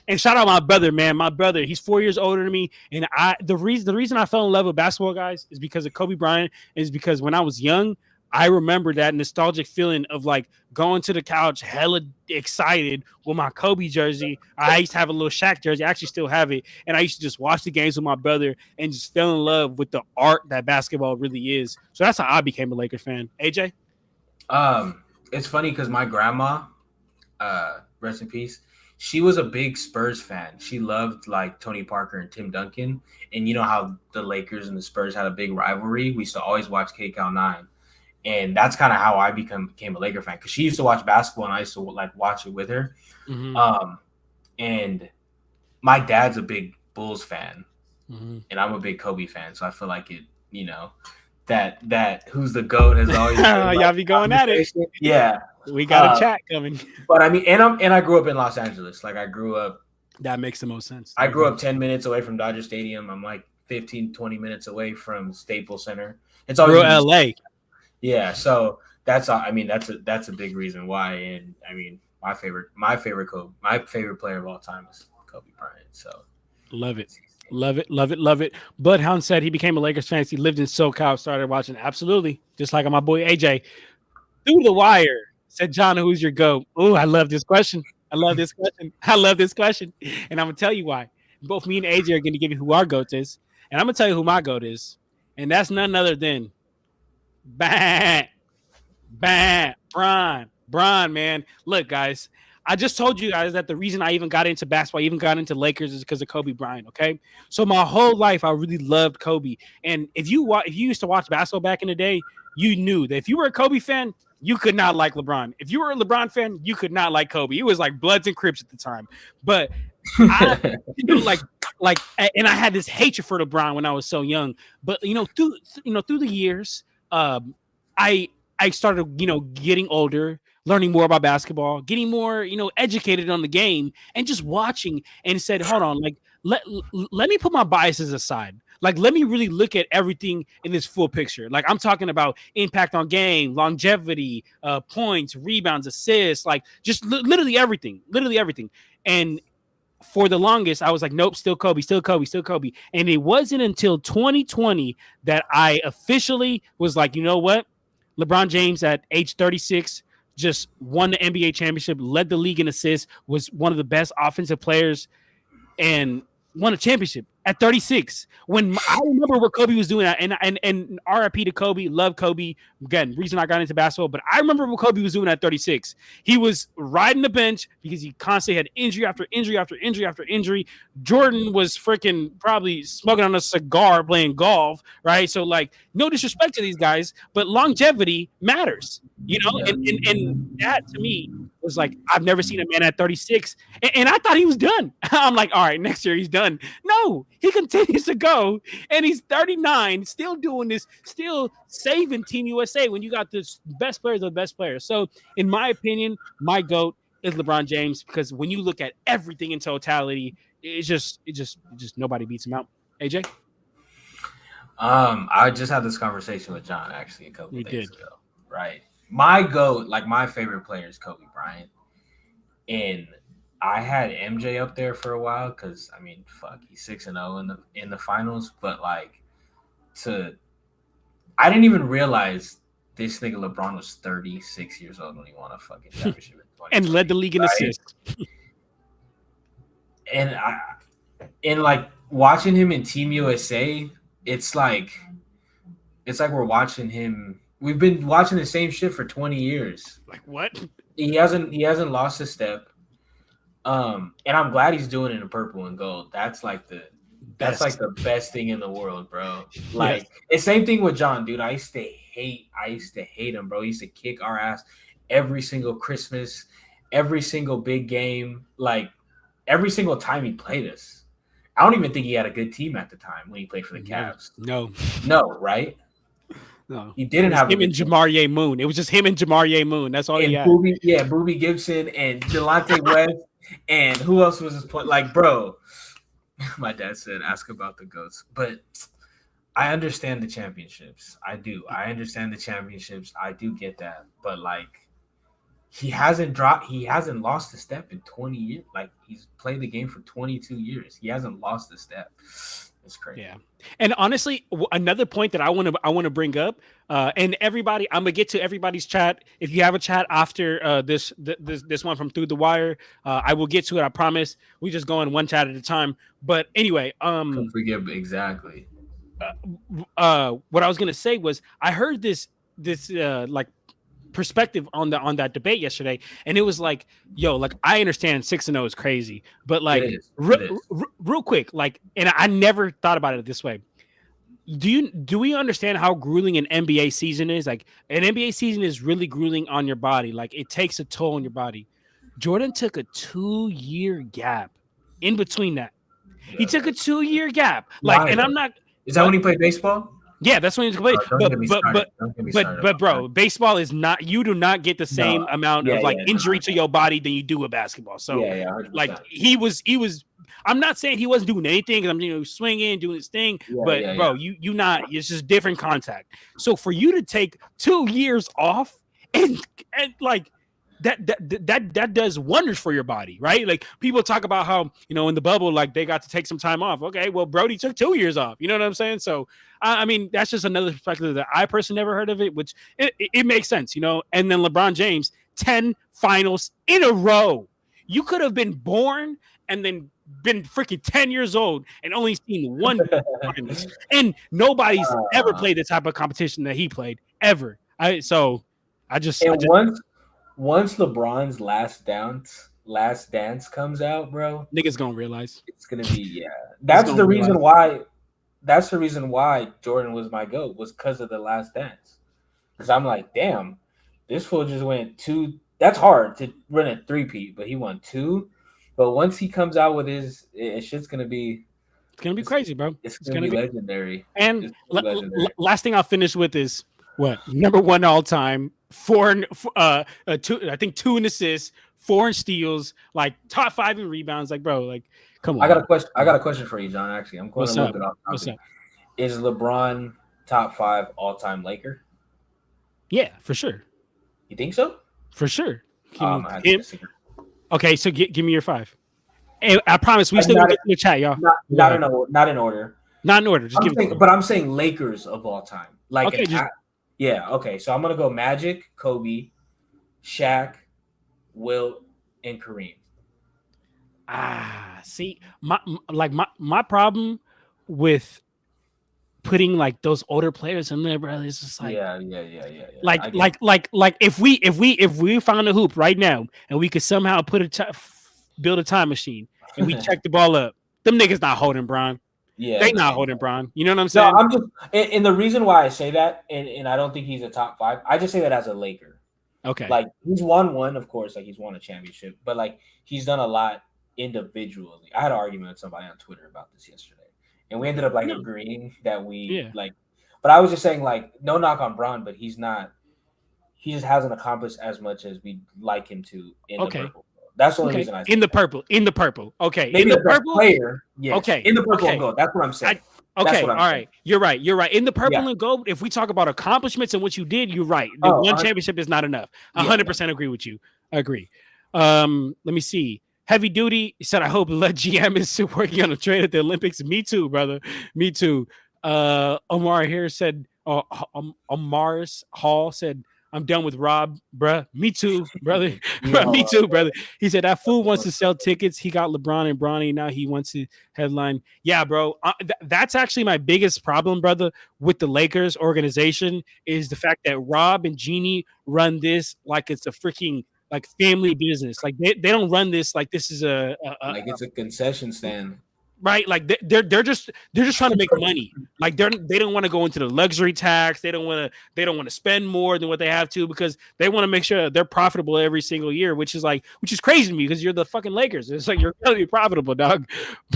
And shout out my brother, man. My brother, he's 4 years older than me. And the reason I fell in love with basketball, guys, is because of Kobe Bryant. Is because when I was young, I remember that nostalgic feeling of like going to the couch, hella excited with my Kobe jersey. I used to have a little Shaq jersey. I actually still have it. And I used to just watch the games with my brother and just fell in love with the art that basketball really is. So that's how I became a Lakers fan. AJ? It's funny because my grandma, rest in peace, she was a big Spurs fan. She loved like Tony Parker and Tim Duncan. And you know how the Lakers and the Spurs had a big rivalry? We used to always watch KCAL 9. And that's kind of how I became a Laker fan, because she used to watch basketball and I used to like watch it with her. Mm-hmm. And my dad's a big Bulls fan, and I'm a big Kobe fan. So I feel like it, you know, that who's the GOAT has always been, like, y'all be going at it. Yeah, we got a chat coming. But I mean, and I grew up in Los Angeles. Like I grew up. That makes the most sense. I grew up 10 minutes away from Dodger Stadium. I'm like 15, 20 minutes away from Staples Center. It's always LA. Yeah, so that's a big reason why. And I mean, my favorite player of all time is Kobe Bryant. So love it. Bloodhound said he became a Lakers fan. He lived in SoCal, started watching. Absolutely, just like my boy AJ. Through the wire said, John, who's your GOAT? Oh, I love this question. And I'm gonna tell you why. Both me and AJ are gonna give you who our GOAT is, and I'm gonna tell you who my GOAT is, and that's none other than Bron, man. Look, guys, I just told you guys that the reason I even got into basketball, even got into Lakers, is because of Kobe Bryant. Okay, so my whole life I really loved Kobe, and if you used to watch basketball back in the day, you knew that if you were a Kobe fan, you could not like LeBron. If you were a LeBron fan, you could not like Kobe. It was like Bloods and Crips at the time, but I, and I had this hatred for LeBron when I was so young. But through the years, I started, getting older, learning more about basketball, getting more, educated on the game, and just watching, and said, hold on, like let me put my biases aside. Like, let me really look at everything in this full picture. Like, I'm talking about impact on game, longevity, points, rebounds, assists, like just literally everything. And for the longest, I was like, nope, still Kobe. And it wasn't until 2020 that I officially was like, you know what? LeBron James at age 36 just won the NBA championship, led the league in assists, was one of the best offensive players, and won a championship at 36. When I remember what Kobe was doing, and RIP to Kobe, love Kobe. Again, reason I got into basketball, but I remember what Kobe was doing at 36. He was riding the bench because he constantly had injury after injury. Jordan was freaking probably smoking on a cigar playing golf, right? So, like, no disrespect to these guys, but longevity matters, and that to me was like, I've never seen a man at 36, and I thought he was done. I'm like, all right, next year he's done. No, he continues to go, and he's 39, still doing this, still saving Team USA when you got the best players of the best players. So, in my opinion, my GOAT is LeBron James, because when you look at everything in totality, it just nobody beats him out. AJ? I just had this conversation with John actually a couple of days ago, right? my GOAT, like my favorite player is Kobe Bryant. And I had MJ up there for a while because I mean, fuck, he's 6-0 in the finals. But like, I didn't even realize this nigga LeBron was 36 years old when he won a fucking championship and led the league in assists. And like watching him in Team USA, it's like we're watching him. We've been watching the same shit for 20 years. Like what? He hasn't lost a step. And I'm glad he's doing it in purple and gold. That's like the best thing in the world, bro. Like it's same thing with John, dude. I used to hate him, bro. He used to kick our ass every single Christmas, every single big game, like every single time he played us. I don't even think he had a good team at the time when he played for the Cavs. No, right? No, he didn't have him and Jamarie Moon. It was just him and Jamarie Moon. That's all he had. Boobie Gibson and Delonte West, and who else was his point? Like, bro, my dad said, "Ask about the GOATs," but I understand the championships. I do. I understand the championships. I do get that, but like, he hasn't lost a step in 20 years. Like, he's played the game for 22 years. He hasn't lost a step. It's crazy. Yeah. And honestly, another point that I want to bring up, and everybody, I'm gonna get to everybody's chat. If you have a chat after this one from Through the Wire, I will get to it. I promise. We just go in one chat at a time. But anyway, forgive exactly. What I was gonna say was I heard this like perspective on that debate yesterday, and it was like, yo, like I understand 6-0 is crazy, but like real quick, like, and I never thought about it this way. Do we understand how grueling an NBA season is? Like, an NBA season is really grueling on your body. Like, it takes a toll on your body. Jordan took a 2-year gap in between that. Yeah. He took a 2-year gap. Like, and I'm not. Is that when he played baseball? Yeah, that's when he's played. But bro, baseball is not. You do not get the same amount of injury to your body than you do with basketball. So like he was. I'm not saying he wasn't doing anything. I'm swinging, doing his thing. Bro, you not. It's just different contact. So for you to take 2 years off and like. That does wonders for your body, right? Like, people talk about how, in the bubble, like, they got to take some time off. Okay, well, Brody took 2 years off. You know what I'm saying? So, I mean, that's just another perspective that I personally never heard of it, which it makes sense, And then LeBron James, 10 finals in a row. You could have been born and then been freaking 10 years old and only seen one finals. And nobody's ever played the type of competition that he played, ever. Once LeBron's last dance comes out, bro, niggas gonna realize it's gonna be That's the reason why. That's the reason why Jordan was my GOAT, was because of the last dance. Because I'm like, damn, this fool just went 2. That's hard to run a 3-peat, but he won 2. But once he comes out with his, shit's gonna be. It's gonna be crazy, bro. It's gonna be legendary. And last thing I'll finish with is what number 1 all time. 2, I think 2 in assists, 4 in steals, like top 5 in rebounds. Like, bro, like, come on. I got a question for you, John. Actually, I'm going a little bit off topic. What's up? Is LeBron top 5 all-time Laker? Yeah, for sure. You think so? For sure. Okay, so give me your 5. And I promise we still get to the chat, y'all. Not in order. Not in order. I'm saying Lakers of all time. Like, okay, yeah, okay. So I'm gonna go Magic, Kobe, Shaq, Wilt, and Kareem. See, my problem with putting like those older players in there, bro, it's just like Like if we found a hoop right now and we could somehow build a time machine and we check the ball up, them niggas not holding Bron. Yeah, they not holding Bron. You know what I'm saying? No, I'm just, and the reason why I say that, and I don't think he's a top 5. I just say that as a Laker. Okay, like he's won one, of course, like he's won a championship, but like he's done a lot individually. I had an argument with somebody on Twitter about this yesterday, and we ended up agreeing that But I was just saying, like, no knock on Bron, but he's not. He just hasn't accomplished as much as we'd like him to in the purple. That's the only reason I say in the purple. Okay. Maybe in the purple player. Yes. Okay. In the purple and gold. That's what I'm saying. Okay, what all I'm saying. right. You're right. You're right. In the purple Yeah. and gold, if we talk about accomplishments and what you did, you're right. The Oh, one championship is not enough. Yeah. 100% agree with you. I agree. Let me see. Heavy Duty said, I hope Let GM is still working on a trade at the Olympics. Me too, brother. Me too. Omar here said, Omar's Hall said, I'm done with Rob, bruh. Me too, brother. Me too, brother. He said that fool wants to sell tickets. He got LeBron and Bronny. Now he wants to headline. Yeah, bro. That's actually my biggest problem, brother, with the Lakers organization is the fact that Rob and Jeannie run this like it's a freaking like family business. Like they don't run this like this is like it's a concession stand. Right, like they're just trying to make money. Like they don't want to go into the luxury tax. They don't want to spend more than what they have to because they want to make sure that they're profitable every single year, which is crazy to me because you're the fucking Lakers. It's like you're really profitable, dog.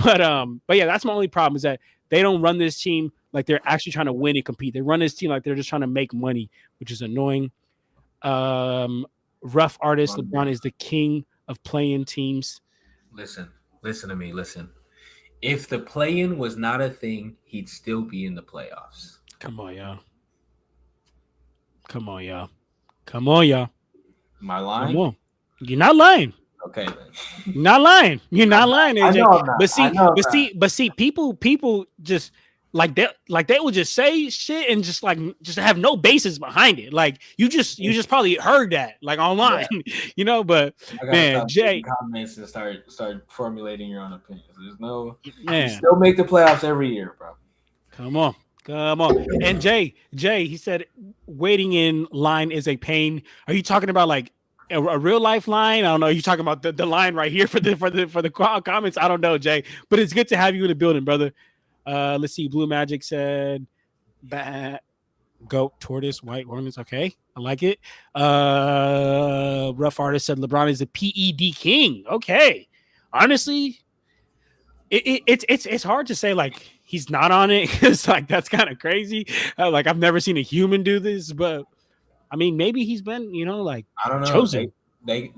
But yeah, that's my only problem is that they don't run this team like they're actually trying to win and compete. They run this team like they're just trying to make money, which is annoying. Rough artist LeBron is the king of playing teams. Listen to me. If the play-in was not a thing, he'd still be in the playoffs. Come on, y'all. Am I lying? Come on. You're not lying. Okay, then. You're not lying. You're not lying, AJ. I know I'm not. But see, people just like they will just say shit and just have no basis behind it. Like you just probably heard that like online, But man, Jay, comments and start formulating your own opinions. There's no, man, you still make the playoffs every year, bro. Come on. And Jay, he said waiting in line is a pain. Are you talking about like a real life line? I don't know. Are you talking about the line right here for the comments? I don't know, Jay. But it's good to have you in the building, brother. Let's see. Blue Magic said, goat, tortoise, white hornets. Okay, I like it. Rough artist said LeBron is a PED king. Okay, honestly, it's hard to say like he's not on it because like that's kind of crazy. Like I've never seen a human do this, but I mean maybe he's been like I don't know chosen. I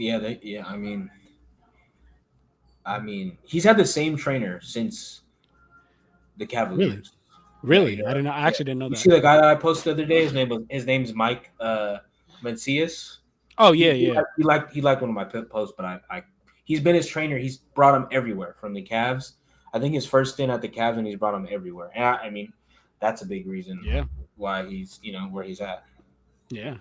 mean he's had the same trainer since the Cavaliers. Really? Yeah, I didn't know. I actually didn't know that. You see the guy that I posted the other day? His name's Mike Mencius. Oh yeah, He liked one of my posts, but he's been his trainer. He's brought him everywhere from the Cavs. I think his first stint at the Cavs, and he's brought him everywhere. And I mean, that's a big reason. Why he's where he's at. Yeah.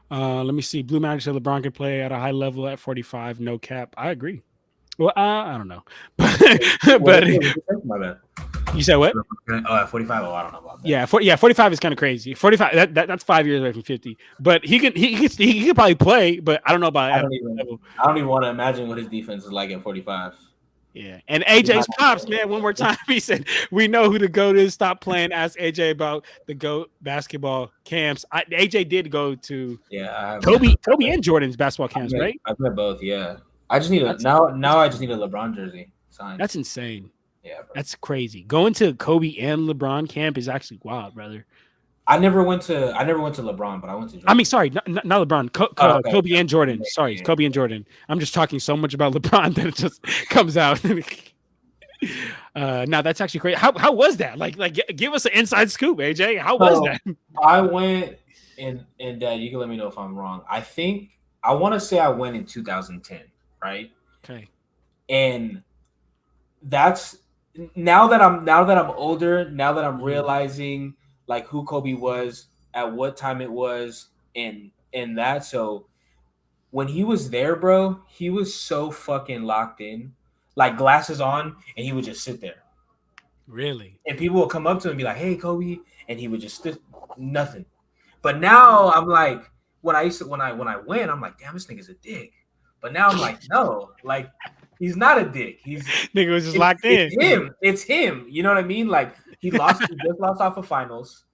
Let me see. Blue Magic said LeBron can play at a high level at 45, no cap. I agree. Well, I don't know, but my bad. You said what? At 45. Oh, I don't know about that. Yeah, 45 is kind of crazy. 45. That's 5 years away from 50. But he could probably play. But I don't know about. I don't even want to imagine what his defense is like at 45. Yeah, and AJ's pops, man. One more time, he said, "We know who the GOAT is. Stop playing." Ask AJ about the GOAT basketball camps. AJ did go to Kobe and Jordan's basketball camps, right? I've met both. Yeah, I just need now. I just need a LeBron jersey signed. That's insane. Yeah, bro. That's crazy. Going to Kobe and LeBron camp is actually wild, brother. I never went to LeBron, but I went to Jordan. I mean, sorry, not LeBron. Kobe and Jordan. Sorry, Kobe and Jordan. I'm just talking so much about LeBron that it just comes out. Now that's actually crazy. How was that? Like, give us an inside scoop, AJ. How was that? I went and Dad, you can let me know if I'm wrong. I want to say I went in 2010, right? Okay. And that's now that I'm older, now that I'm realizing like who Kobe was, at what time it was, and that. So when he was there, bro, he was so fucking locked in, like glasses on, and he would just sit there. Really? And people would come up to him and be like, "Hey, Kobe," and he would just nothing. But now I'm like, when I went, I'm like, "Damn, this nigga's a dick." But now I'm like, no, like he's not a dick. Nigga was just locked in. It's him. You know what I mean? Like he just lost off of finals.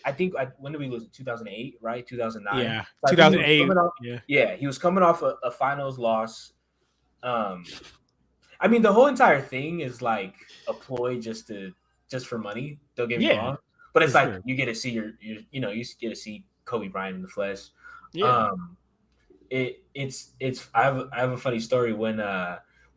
I think when did we lose? 2008, right? 2009. Yeah, so 2008. He was coming off a finals loss. I mean, the whole entire thing is like a ploy just for money. Don't get me wrong, but it's like you get to see you get to see Kobe Bryant in the flesh. Yeah. I have a funny story when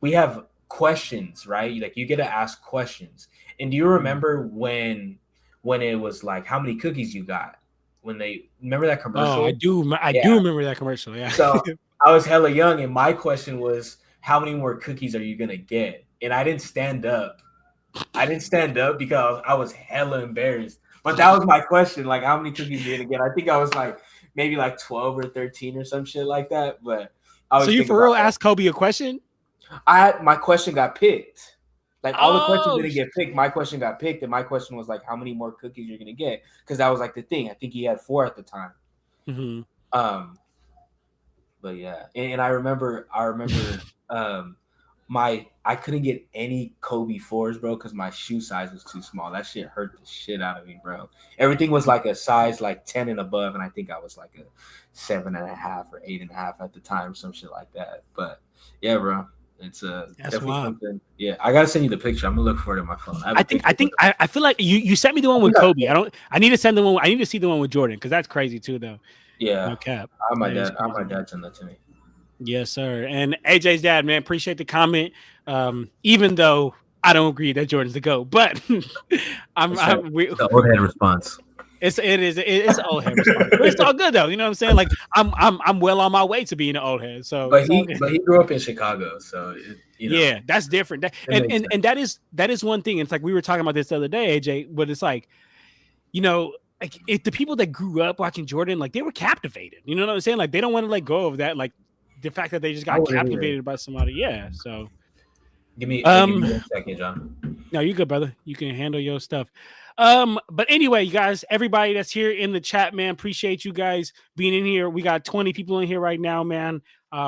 we have questions, right? Like you get to ask questions. And do you remember when it was like how many cookies you got? When they remember that commercial? Oh, I do. I do remember that commercial. Yeah. So I was hella young, and my question was, how many more cookies are you gonna get? And I didn't stand up. Because I was hella embarrassed. But that was my question, like how many cookies are you gonna get? I think I was like maybe like 12 or 13 or some shit like that. But I was so you for real asked Kobe a question? My question got picked. Like all the questions didn't get picked. My question got picked, and my question was like, how many more cookies you're gonna get? Because that was like the thing. I think he had 4 at the time. Mm-hmm. But yeah, and I remember I couldn't get any Kobe 4s, bro, because my shoe size was too small. That shit hurt the shit out of me, bro. Everything was like a size like 10 and above, and I think I was like a 7.5 or 8.5 at the time, some shit like that. But yeah, bro. It's definitely something. Yeah, I gotta send you the picture. I'm gonna look for it on my phone. I feel like you sent me the one with Kobe. I need to send the one. I need to see the one with Jordan because that's crazy too, though. Yeah, no cap. My dad sent that to me. Yes, sir. And AJ's dad, man, appreciate the comment. Even though I don't agree that Jordan's the GOAT, but the old head response. It's an old head response. But it's all good though. You know what I'm saying? Like I'm well on my way to being an old head. So but he grew up in Chicago, so yeah, that's different. And that is one thing. It's like we were talking about this the other day, AJ. But it's like, like if the people that grew up watching Jordan, like they were captivated. You know what I'm saying? Like they don't want to let go of that. Like the fact that they just got captivated by somebody. Yeah. So give me a second, John. No, you good, brother. You can handle your stuff. But anyway, you guys, everybody that's here in the chat, man, appreciate you guys being in here. We got 20 people in here right now, man.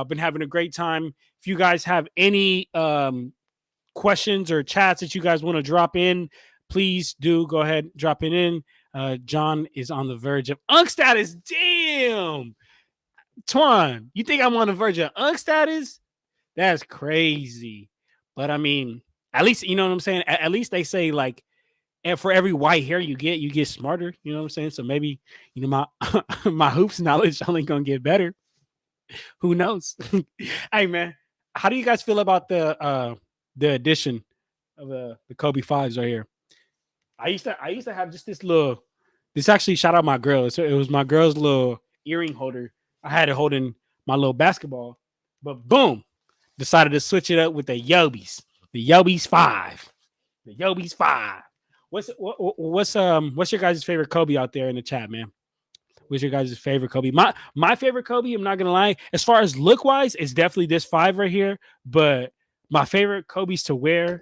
Been having a great time. If you guys have any questions or chats that you guys want to drop in, please do go ahead, drop it in. John is on the verge of Unk status. Damn. Twan, you think I'm on the verge of Unk status? That's crazy. But I mean, at least, you know what I'm saying? At least they say like, and for every white hair you get smarter. You know what I'm saying? So maybe, my my hoops knowledge only gonna get better. Who knows? Hey man, how do you guys feel about the addition of the Kobe 5s right here? I used to have just this actually shout out my girl. So it was my girl's little earring holder. I had it holding my little basketball, but boom, decided to switch it up with the Yobies. The Yobies 5. The Yobies 5. What's your guys' favorite Kobe out there in the chat, man? What's your guys' favorite Kobe? My favorite Kobe, I'm not gonna lie, as far as look wise, it's definitely this 5 right here. But my favorite Kobe's to wear,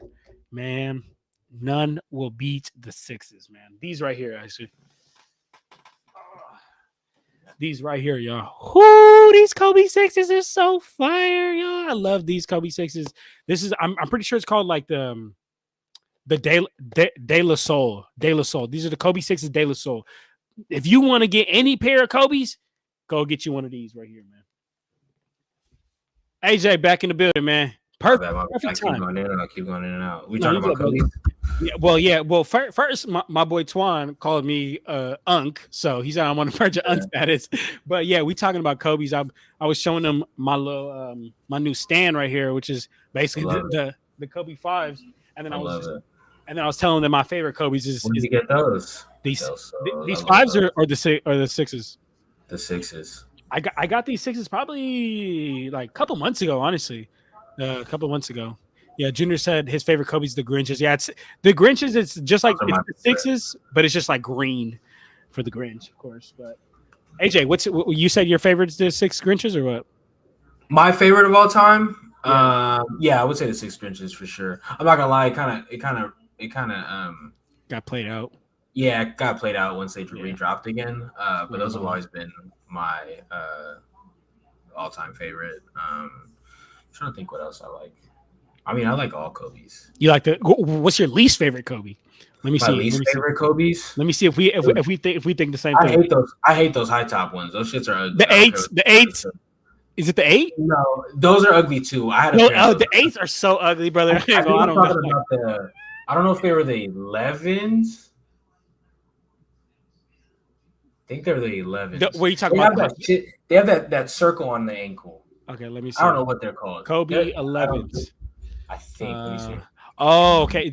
man, none will beat the 6s, man. These right here, actually. These right here, y'all. Whoo, these Kobe 6s are so fire, y'all. I love these Kobe 6s. This is, I'm pretty sure it's called like the De La Soul. De La Soul. These are the Kobe 6s De La Soul. If you want to get any pair of Kobe's, go get you one of these right here, man. AJ back in the building, man. Perfect time. Keep going in and out. We talking about Kobe? Yeah. Well, first my boy Twan called me Unk, so he said I'm on the verge of Unk status. But yeah, we talking about Kobe's. I was showing them my little my new stand right here, which is basically the Kobe 5s, and then I was telling them my favorite Kobe's is. When did you get those? These 5s or the 6s? The 6s. I got these 6s probably like a couple months ago, honestly. A couple months ago. Yeah, Junior said his favorite Kobe's the Grinches. Yeah, it's the Grinches. It's just like it's the 6s, but it's just like green for the Grinch, of course. But AJ, what you said your favorite's the 6 Grinches or what? My favorite of all time? Yeah, I would say the 6 Grinches for sure. I'm not gonna lie, it kind of got played out. Yeah, it got played out once they re-dropped again. But those have always been my all-time favorite. I'm trying to think what else I like. I mean, I like all Kobe's. You like what's your least favorite Kobe? Let me see. My least favorite Kobe's. Let me see if we think the same thing. I hate those high top ones. Those shits are ugly. The 8s. Is it the 8? No, those are ugly too. The 8s are so ugly, brother. I don't know if they were the 11s. I think they're the 11s. What are you talking about? They have that circle on the ankle. Okay, let me see. I don't know what they're called. Kobe 11s. I think. Let me see. Okay.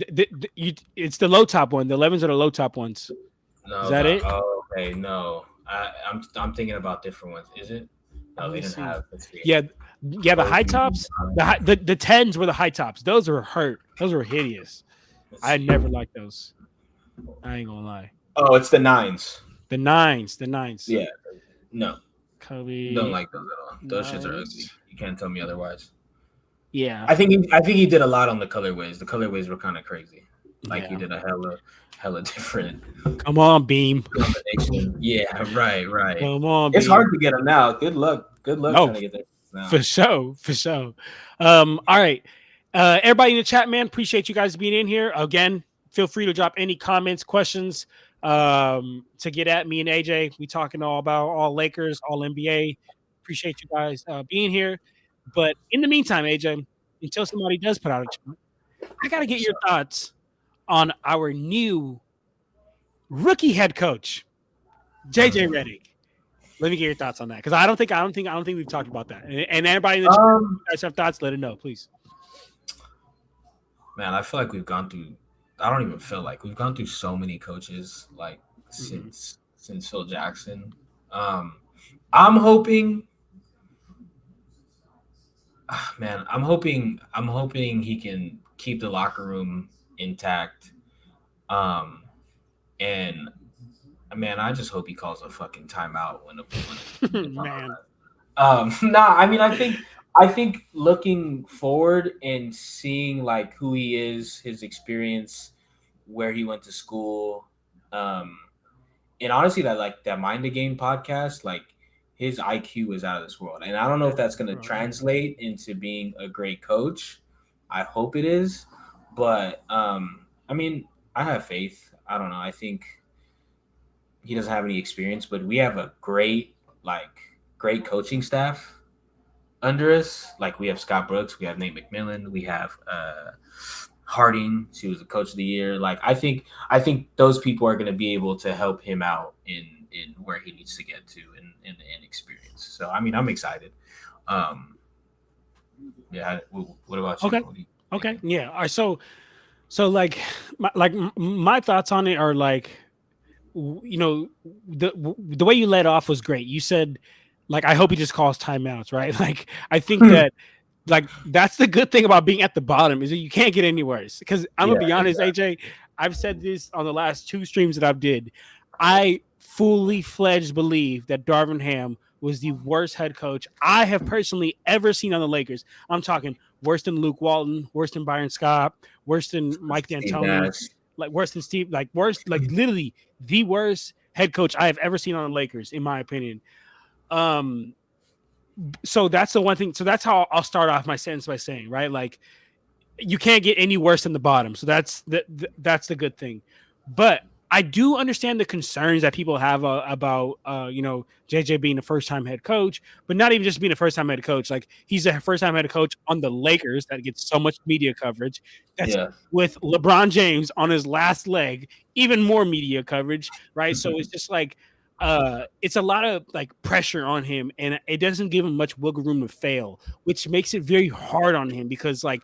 It's the low top one. The 11s are the low top ones. No, Is that it? okay, no. I'm thinking about different ones. Is it? No, they didn't have. Let's see. Yeah, the high tops. The 10s were the high tops. Those were hurt. Those were hideous. I never liked those. I ain't gonna lie. Oh, it's the 9s. The nines. Yeah. No. Kobe. Don't like those at all. Those shits are ugly. You can't tell me otherwise. Yeah. I think he did a lot on the colorways. The colorways were kind of crazy. Like he did a hella different. Come on, Beam. Combination. Yeah, right. Come on, it's Beam. hard to get them now. Good luck trying to get there now. For sure. All right. Everybody in the chat, man, appreciate you guys being in here. Again, feel free to drop any comments, questions to get at me and AJ. We talking all about all Lakers, all NBA. Appreciate you guys being here. But in the meantime, AJ, until somebody does put out a chat, I got to get your thoughts on our new rookie head coach, JJ Redick. Let me get your thoughts on that, because I don't think we've talked about that. And everybody in the chat, if you guys have thoughts, let it know, please. Man, I feel like we've gone through. I don't even feel like we've gone through so many coaches like since Phil Jackson. I'm hoping. Man, I'm hoping he can keep the locker room intact. And man, I just hope he calls a fucking timeout when man. I mean, I think looking forward and seeing like who he is, his experience, where he went to school, and honestly that Mind the Game podcast, like his IQ is out of this world. And I don't know if that's going to translate into being a great coach. I hope it is. But, I mean, I have faith. I don't know. I think he doesn't have any experience, but we have a great coaching staff under us. Like we have Scott Brooks, we have Nate McMillan, we have Harding. She was the coach of the year. Like I think those people are going to be able to help him out in where he needs to get to in experience. So I mean, I'm excited. Yeah. What about you? Okay. Yeah. All right. So like my thoughts on it are like, you know, the way you led off was great. You said like, I hope he just calls timeouts, right? Like I think that like that's the good thing about being at the bottom is that you can't get any worse. Because I'm gonna be honest, AJ, I've said this on the last 2 streams that I've did. I fully fledged believe that Darvin Ham was the worst head coach I have personally ever seen on the Lakers. I'm talking worse than Luke Walton, worse than Byron Scott, worse than Mike D'Antoni, like worse than Steve, like worse, like literally the worst head coach I have ever seen on the Lakers, in my opinion. So that's the one thing. So that's how I'll start off my sentence by saying, right? Like you can't get any worse than the bottom. So that's the good thing. But I do understand the concerns that people have about, you know, JJ being a first-time head coach, but not even just being a first-time head coach. Like he's a first-time head coach on the Lakers that gets so much media coverage. That's with LeBron James on his last leg, even more media coverage, right? So it's just like it's a lot of like pressure on him, and it doesn't give him much wiggle room to fail, which makes it very hard on him because like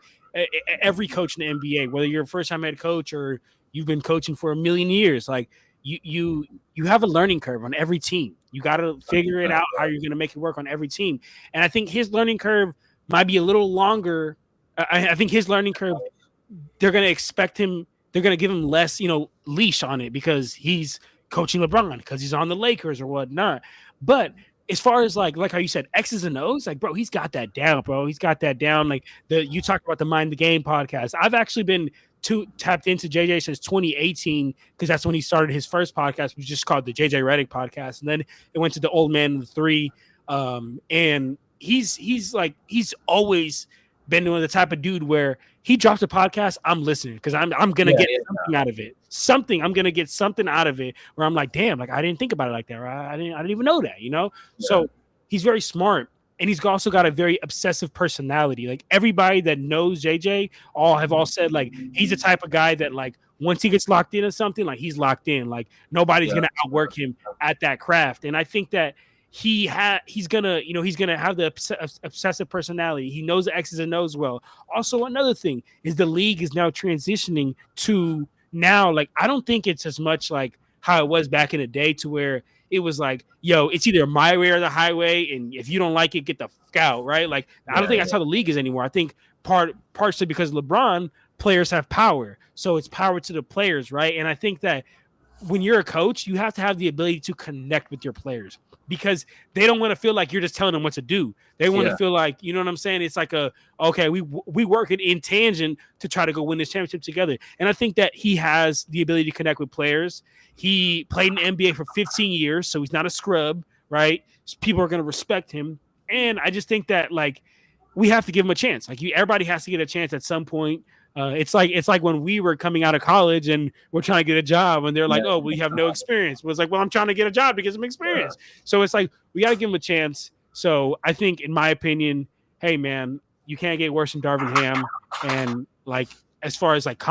every coach in the NBA, whether you're a first-time head coach or you've been coaching for a million years, like you have a learning curve on every team. You got to figure it out how you're going to make it work on every team. And I think his learning curve might be a little longer. I think his learning curve, they're going to expect him. They're going to give him less, you know, leash on it because he's coaching LeBron because he's on the Lakers or whatnot. But as far as like how you said, X's and O's, like, bro, he's got that down, bro. He's got that down. Like you talked about the Mind the Game podcast. I've actually been tapped into JJ since 2018 because that's when he started his first podcast, which was just called the JJ Redick podcast, and then it went to the Old Man and the Three. And he's always been one of the type of dude where he drops a podcast, I'm listening because I'm gonna get something out of it. I'm gonna get something out of it where I'm like, damn, like I didn't think about it like that. Or I didn't even know that, you know. Yeah. So he's very smart. And he's also got a very obsessive personality. Like everybody that knows JJ all said like he's the type of guy that like once he gets locked into something, like he's locked in. Like nobody's gonna outwork him at that craft. And I think that he's gonna have the obsessive personality. He knows the X's and O's well. Also, another thing is the league is now transitioning to now, like, I don't think it's as much like how it was back in the day, to where it was like, yo, it's either my way or the highway, and if you don't like it, get the fuck out, right? Like, I don't think that's how the league is anymore. I think partially because LeBron, players have power, so it's power to the players, right? And I think that when you're a coach, you have to have the ability to connect with your players, because they don't want to feel like you're just telling them what to do. They want to feel like, you know what I'm saying? It's like okay, we work it in tangent to try to go win this championship together. And I think that he has the ability to connect with players. He played in the NBA for 15 years, so he's not a scrub, right? So people are going to respect him. And I just think that, like, we have to give him a chance. Like, everybody has to get a chance at some point. It's like when we were coming out of college and we're trying to get a job, and they're like, "Oh, we have no experience." It was like, "Well, I'm trying to get a job to get some experience." So it's like, we got to give him a chance. So I think, in my opinion, hey man, you can't get worse than Darvin Ham. And, like, as far as, like,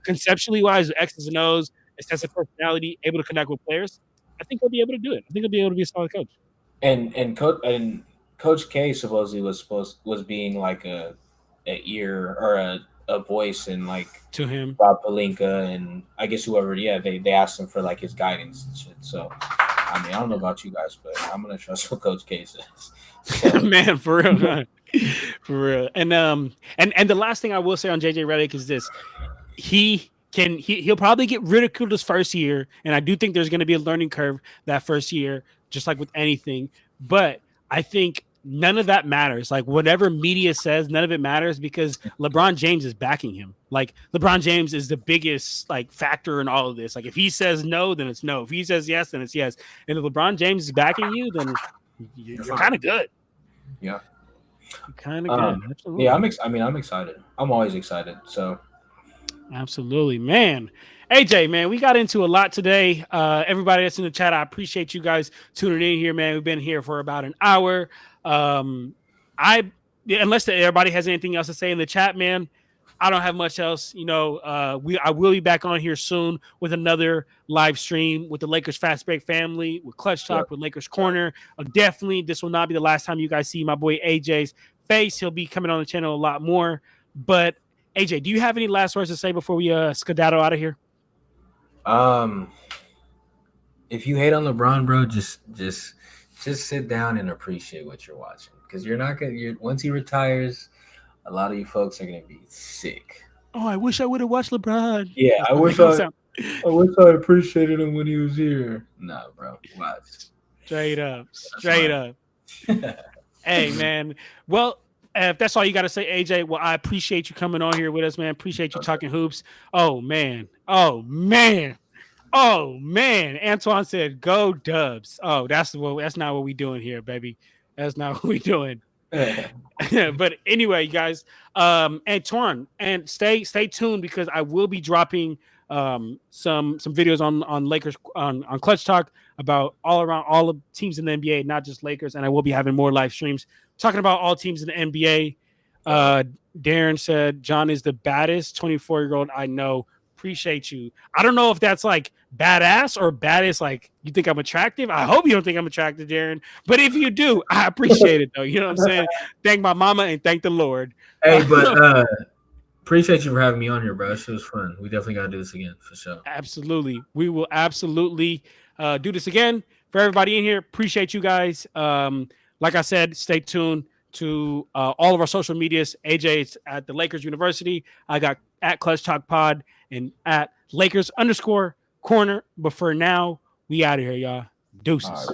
conceptually wise, X's and O's, extensive personality, able to connect with players, I think he'll be able to do it. I think he'll be able to be a solid coach. And Coach K supposedly was being like a ear or a voice, and like to him, Rob Pelinka, and I guess whoever. Yeah, they asked him for like his guidance and shit. So I mean, I don't know about you guys, but I'm gonna trust what Coach K says. So. Man, for real, man. For real. And the last thing I will say on JJ Redick is this: he'll probably get ridiculed his first year, and I do think there's going to be a learning curve that first year, just like with anything. But I think none of that matters. Like, whatever media says, none of it matters, because LeBron James is backing him. Like, LeBron James is the biggest, like, factor in all of this. Like, if he says no, then it's no. If he says yes, then it's yes. And if LeBron James is backing you, then you're kind of good. Yeah, kind of good. Absolutely. Yeah, I'm excited. I'm always excited. So. Absolutely, man. AJ, man, we got into a lot today. Everybody that's in the chat, I appreciate you guys tuning in here, man. We've been here for about an hour. Unless everybody has anything else to say in the chat, man, I don't have much else. You know, I will be back on here soon with another live stream with the Lakers Fast Break family, with Clutch Talk, with Lakers Corner. Definitely, this will not be the last time you guys see my boy AJ's face. He'll be coming on the channel a lot more. But AJ, do you have any last words to say before we skedaddle out of here? If you hate on LeBron, bro, just sit down and appreciate what you're watching, because you're not gonna. Once he retires, a lot of you folks are gonna be sick. Oh, I wish I would have watched LeBron. Yeah, I wish I appreciated him when he was here. No, bro, watch. Straight up. Hey, man. Well, if that's all you got to say, AJ, well, I appreciate you coming on here with us, man. Appreciate you talking hoops. Oh, man. Antoine said, go Dubs. Oh, that's not what we doing here, baby. That's not what we doing. But anyway, you guys, Antoine, and stay tuned, because I will be dropping some videos on Lakers on Clutch Talk about all the teams in the NBA, not just Lakers, and I will be having more live streams talking about all teams in the NBA. Darren said John is the baddest 24-year-old I know. Appreciate you. I don't know if that's like badass or baddest, like you think I'm attractive. I hope you don't think I'm attractive, Darren. But if you do, I appreciate it though. You know what I'm saying? Thank my mama and thank the Lord. Hey, but appreciate you for having me on here, bro. This was fun. We definitely gotta do this again for sure. Absolutely. We will absolutely do this again. For everybody in here, appreciate you guys. Like I said, stay tuned to all of our social medias. AJ's at the Lakers University. I got at Clutch Talk Pod and at Lakers_Corner. But for now, we out of here, y'all. Deuces.